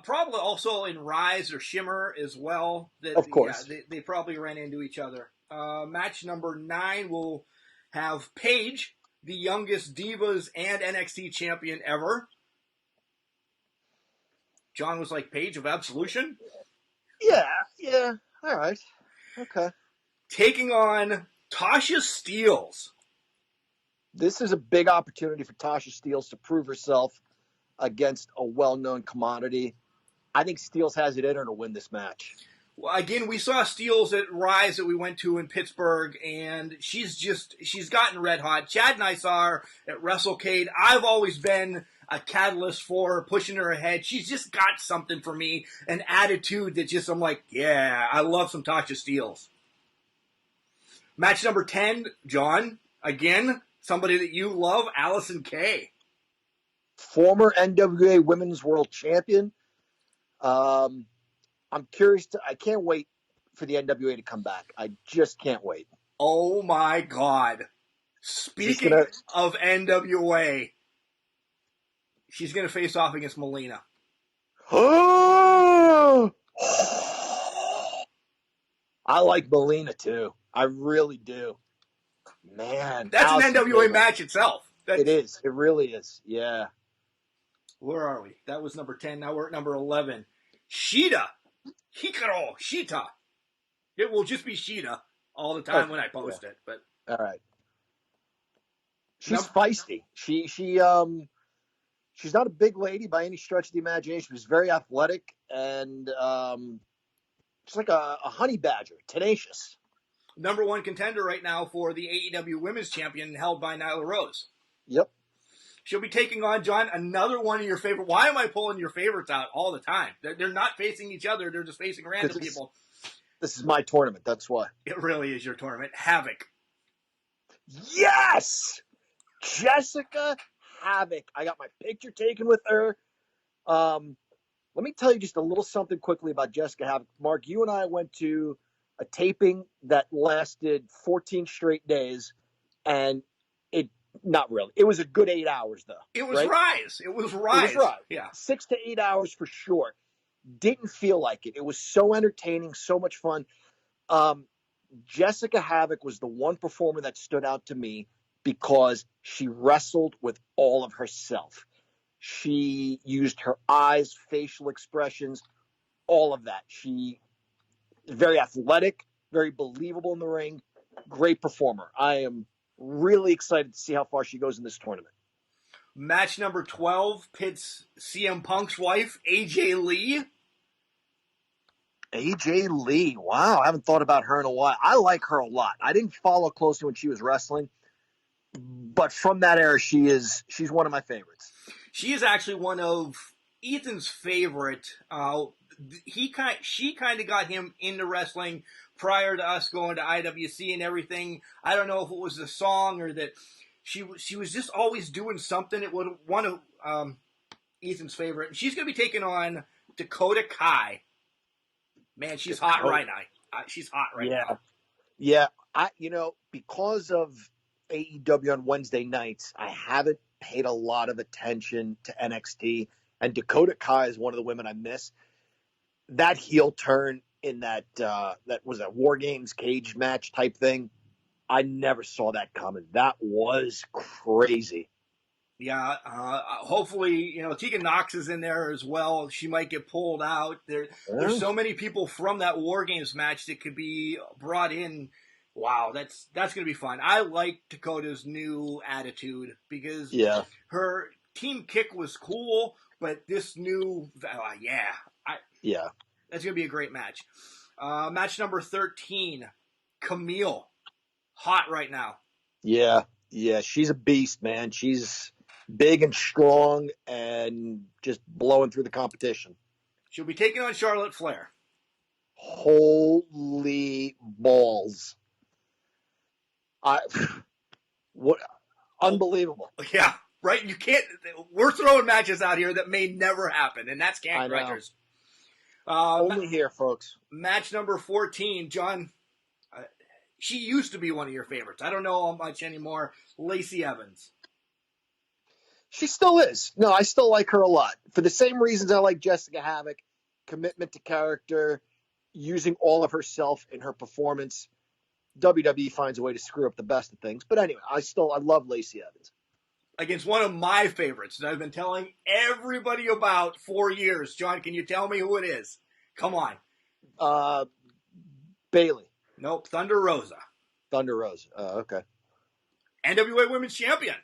Probably also in Rise or Shimmer as well. Of course. Yeah, they probably ran into each other. Match number 9 will have Paige, the youngest Divas and NXT champion ever. John was like, Paige of Absolution? Yeah. All right. Okay. Taking on Tasha Steelz. This is a big opportunity for Tasha Steelz to prove herself against a well-known commodity. I think Steelz has it in her to win this match. Well, again, we saw Steelz at Rise that we went to in Pittsburgh, and she's gotten red hot. Chad and I saw her at WrestleCade. I've always been a catalyst for her, pushing her ahead. She's just got something for me, an attitude that I'm like, yeah, I love some Tasha Steelz. Match number 10, John, again, somebody that you love, Allison Kay. Former NWA Women's World Champion. I'm curious I can't wait for the NWA to come back. I just can't wait. Oh my God. Speaking of NWA, she's going to face off against Melina. I like Melina too. I really do. Man. That's an NWA match itself. It is. It really is. Yeah. Where are we? That was number 10. Now we're at number 11. Shida. Hikaru Shida. It will just be Shida all the time when I post it. But all right. She's feisty. She's not a big lady by any stretch of the imagination. She's very athletic and she's like a honey badger, tenacious. Number 1 contender right now for the AEW Women's Champion held by Nyla Rose. Yep. She'll be taking on, John, another one of your favorite. Why am I pulling your favorites out all the time? They're not facing each other. They're just facing random people. This is my tournament. That's why. It really is your tournament. Havoc. Yes! Jessica Havoc. I got my picture taken with her. Let me tell you just a little something quickly about Jessica Havoc. Mark, you and I went to a taping that lasted 14 straight days, and Not really. It was a good 8 hours, though. It was right? Rise. It was Rise. It was Rise. Yeah. 6 to 8 hours for sure. Didn't feel like it. It was so entertaining, so much fun. Jessica Havoc was the one performer that stood out to me because she wrestled with all of herself. She used her eyes, facial expressions, all of that. She very athletic, very believable in the ring, great performer. I am really excited to see how far she goes in this tournament. Match number 12 pits CM Punk's wife, AJ Lee. AJ Lee. Wow, I haven't thought about her in a while. I like her a lot. I didn't follow closely when she was wrestling, but from that era, she's one of my favorites. She is actually one of Ethan's favorite. She kind of got him into wrestling prior to us going to IWC and everything. I don't know if it was the song or that she was just always doing something. It was one of Ethan's favorite. And she's going to be taking on Dakota Kai. Man, she's hot right now. She's hot right now. Yeah. Because of AEW on Wednesday nights, I haven't paid a lot of attention to NXT, and Dakota Kai is one of the women I miss. That heel turn in that was a War Games cage match type thing. I never saw that coming. That was crazy. Yeah, hopefully, Tegan Knox is in there as well. She might get pulled out. There's so many people from that War Games match that could be brought in. Wow, that's going to be fun. I like Dakota's new attitude because her team kick was cool, but this new, that's going to be a great match. Match number 13, Camille, hot right now. Yeah, she's a beast, man. She's big and strong and just blowing through the competition. She'll be taking on Charlotte Flair. Holy balls. Unbelievable. Yeah, right? We're throwing matches out here that may never happen, and that's Can Crushers. Only here, folks. Match number 14, John. She used to be one of your favorites. I don't know how much anymore. Lacey Evans. She still is. No, I still like her a lot. For the same reasons I like Jessica Havoc. Commitment to character, using all of herself in her performance. WWE finds a way to screw up the best of things. But anyway, I love Lacey Evans. Against one of my favorites that I've been telling everybody about for years. John, can you tell me who it is? Come on. Bailey. Nope, Thunder Rosa. Okay. NWA Women's Champion.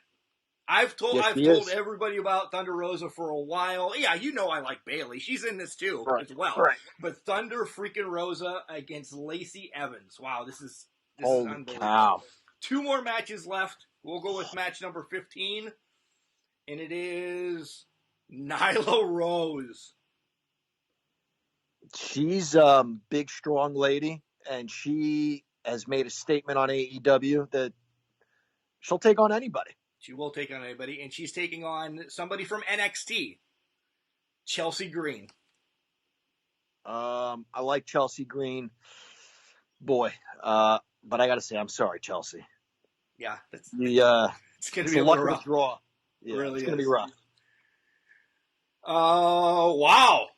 I've told everybody about Thunder Rosa for a while. Yeah, I like Bailey. She's in this too as well. Right. But Thunder freaking Rosa against Lacey Evans. Wow, this is unbelievable. Cow. 2 more matches left. We'll go with match number 15. And it is Nyla Rose. She's a big, strong lady, and she has made a statement on AEW that she'll take on anybody. She will take on anybody, and she's taking on somebody from NXT, Chelsea Green. I like Chelsea Green. Boy, but I got to say, I'm sorry, Chelsea. Yeah. It's going to be a rough draw. Yeah, really it's going to be rough. Wow.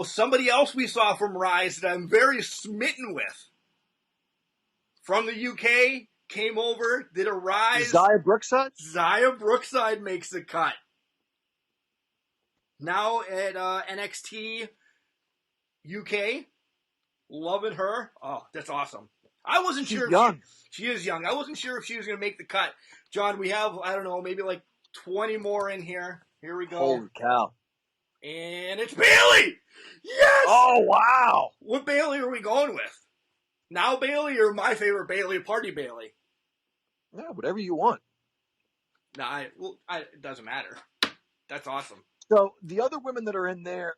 Somebody else we saw from Rise that I'm very smitten with. From the UK, came over, did a Rise. Xia Brookside? Xia Brookside makes the cut. Now at NXT UK. Loving her. Oh, that's awesome. I wasn't sure. She is young. I wasn't sure if she was going to make the cut. John, we have, I don't know, maybe like 20 more in here. Here we go. Holy cow. And it's Bailey! Yes! Oh, wow. What Bailey are we going with? Now Bailey or my favorite Bailey, Party Bailey? Yeah, whatever you want. Nah, it doesn't matter. That's awesome. So the other women that are in there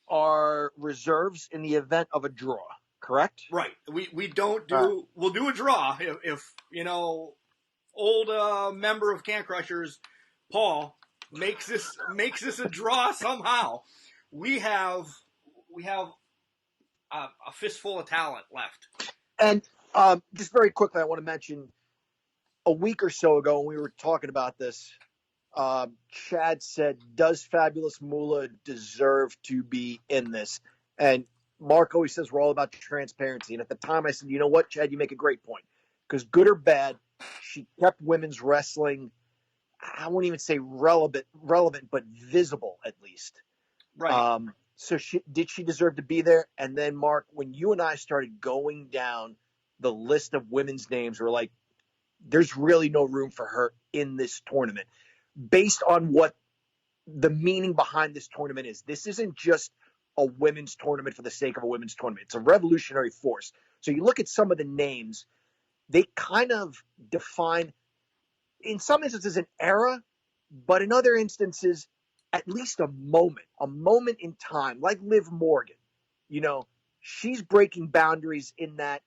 are reserves in the event of a draw, correct? Right. We don't do, we'll do a draw if old member of Can Crushers, Paul, makes this a draw somehow. We have a fistful of talent left. And just very quickly, I want to mention a week or so ago when we were talking about this, Chad said, does Fabulous Moolah deserve to be in this? And Mark always says we're all about transparency. And at the time I said, you know what, Chad, you make a great point. Because good or bad, she kept women's wrestling, I won't even say relevant, but visible at least. Right. So did she deserve to be there? And then, Mark, when you and I started going down the list of women's names, we're like, there's really no room for her in this tournament based on what the meaning behind this tournament is. This isn't just a women's tournament for the sake of a women's tournament. It's a revolutionary force. So you look at some of the names, they kind of define, in some instances, an era, but in other instances, at least a moment in time, like Liv Morgan. You know, she's breaking boundaries in that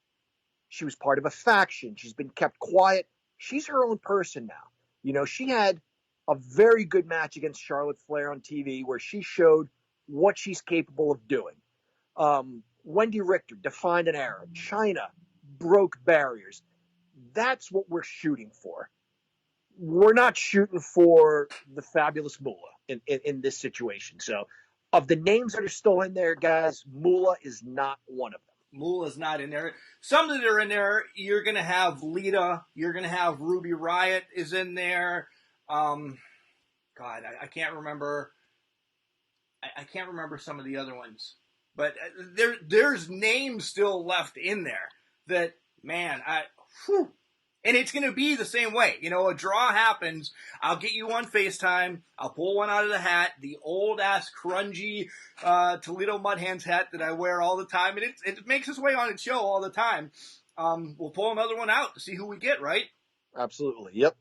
she was part of a faction. She's been kept quiet. She's her own person now. You know, she had a very good match against Charlotte Flair on TV where she showed what she's capable of doing. Wendy Richter defined an era. Chyna broke barriers. That's what we're shooting for. We're not shooting for the Fabulous Moolah in this situation. So of the names that are still in there, guys, Moolah is not one of them. Moolah's not in there. Some that are in there, you're going to have Lita. You're going to have Ruby Riott is in there. God, I can't remember. I can't remember some of the other ones. But there's names still left in there that, man, and it's going to be the same way. You know, a draw happens. I'll get you on FaceTime. I'll pull one out of the hat, the old-ass crungy Toledo Mud Hands hat that I wear all the time. And it makes its way on its show all the time. We'll pull another one out to see who we get, right? Absolutely, yep.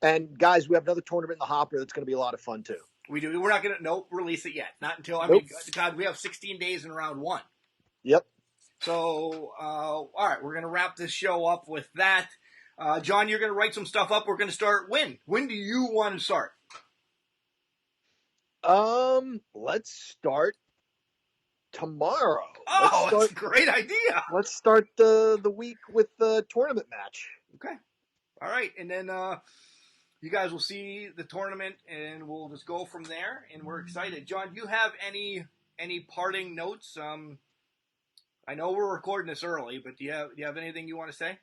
And, guys, we have another tournament in the hopper that's going to be a lot of fun, too. We do. We're not going to release it yet. Not until, Nope. God, we have 16 days in round one. Yep. So, all right, we're going to wrap this show up with that. John, you're going to write some stuff up. We're going to start when? When do you want to start? Let's start tomorrow. Oh, that's a great idea. Let's start the week with the tournament match. Okay. All right. And then you guys will see the tournament, and we'll just go from there, and we're excited. John, do you have any parting notes? I know we're recording this early, but do you have anything you want to say?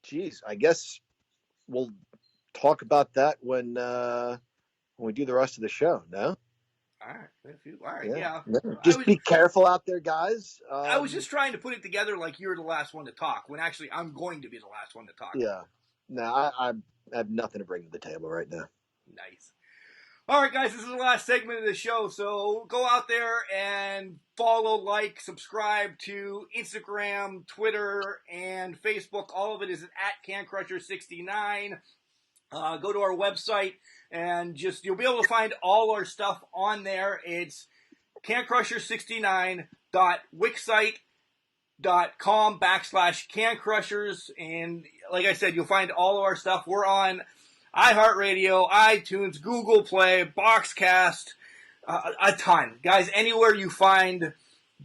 Geez, I guess we'll talk about that when we do the rest of the show. No. All right. Yeah. Just be careful out there, guys. I was just trying to put it together like you're the last one to talk, when actually I'm going to be the last one to talk. Yeah. No, I have nothing to bring to the table right now. Nice. All right, guys, this is the last segment of the show, so go out there and follow, like, subscribe to Instagram, Twitter, and Facebook. All of it is at CanCrusher69. Go to our website, and you'll be able to find all our stuff on there. It's cancrusher69.wixsite.com/cancrushers, and like I said, you'll find all of our stuff. We're on iHeartRadio, iTunes, Google Play, Boxcast, a ton. Guys, anywhere you find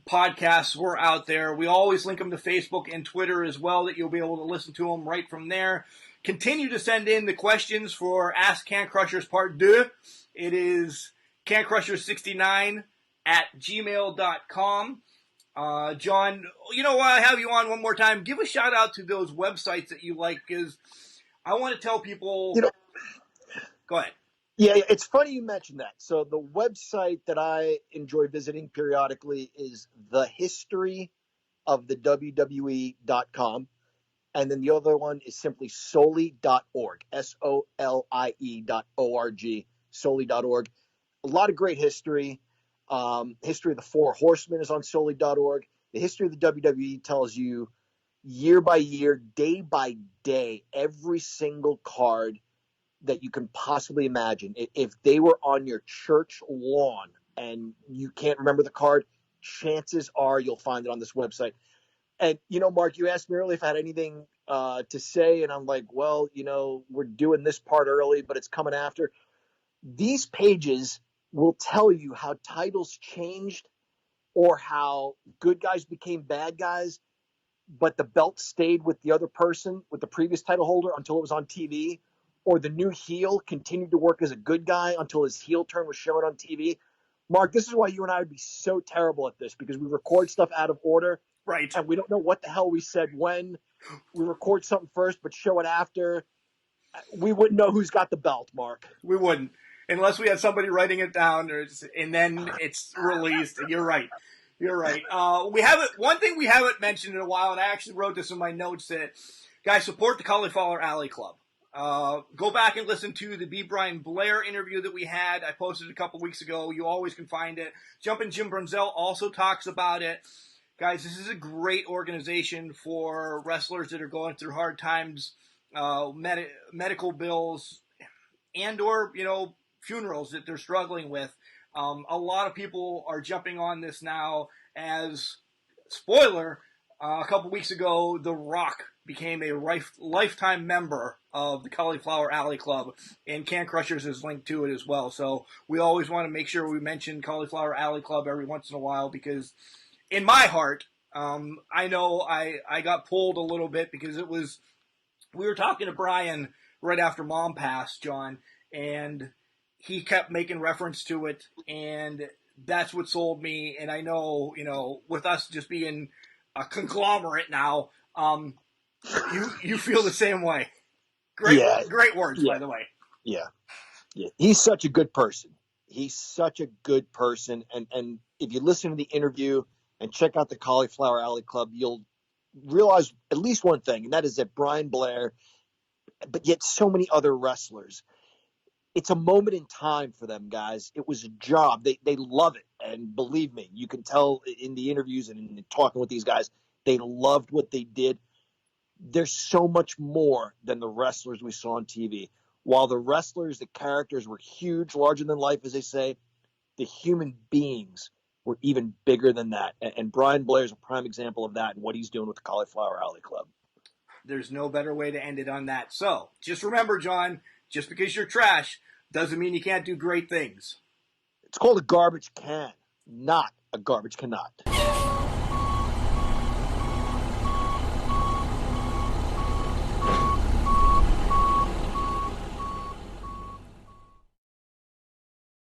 podcasts, we're out there. We always link them to Facebook and Twitter as well, that you'll be able to listen to them right from there. Continue to send in the questions for Ask Can Crushers Part 2. It is cancrushers69@gmail.com. John, you know what? I have you on one more time. Give a shout out to those websites that you like, because I want to tell people. Go ahead. Yeah, it's funny you mentioned that. So the website that I enjoy visiting periodically is thehistoryofthewwe.com. And then the other one is simply Soli.org, SOLIE.org, Soli.org. A lot of great history. History of the Four Horsemen is on Soli.org. The history of the WWE tells you year by year, day by day, every single card that you can possibly imagine. If they were on your church lawn and you can't remember the card, chances are you'll find it on this website. And, Mark, you asked me earlier if I had anything to say, and I'm like, well, we're doing this part early, but it's coming after. These pages will tell you how titles changed or how good guys became bad guys but the belt stayed with the other person, with the previous title holder, until it was on TV, or the new heel continued to work as a good guy until his heel turn was shown on TV. Mark, this is why you and I would be so terrible at this, because we record stuff out of order. Right. And we don't know what the hell we said when. We record something first, but show it after. We wouldn't know who's got the belt, Mark. We wouldn't. Unless we had somebody writing it down, and then it's released. You're right. You're right. One thing we haven't mentioned in a while, and I actually wrote this in my notes, that, guys, support the Cauliflower Alley Club. Go back and listen to the B. Brian Blair interview that we had. I posted it a couple weeks ago. You always can find it. Jumpin' Jim Brunzell also talks about it. Guys, this is a great organization for wrestlers that are going through hard times, medical bills, and or, funerals that they're struggling with. A lot of people are jumping on this now as, spoiler, a couple weeks ago, The Rock became a lifetime member of the Cauliflower Alley Club, and Can Crushers is linked to it as well. So we always want to make sure we mention Cauliflower Alley Club every once in a while, because in my heart, I know I got pulled a little bit, because we were talking to Brian right after Mom passed, John, and he kept making reference to it, and that's what sold me. And I know, with us just being a conglomerate now, you feel the same way. Great words, by the way. Yeah. He's such a good person. And if you listen to the interview and check out the Cauliflower Alley Club, you'll realize at least one thing, and that is that Brian Blair, but yet so many other wrestlers, it's a moment in time for them, guys. It was a job. They love it. And believe me, you can tell in the interviews and in talking with these guys, they loved what they did. There's so much more than the wrestlers we saw on TV. While the wrestlers, the characters were huge, larger than life, as they say, the human beings were even bigger than that. And Brian Blair is a prime example of that and what he's doing with the Cauliflower Alley Club. There's no better way to end it on that. So just remember, John, just because you're trash doesn't mean you can't do great things. It's called a garbage can, not a garbage cannot.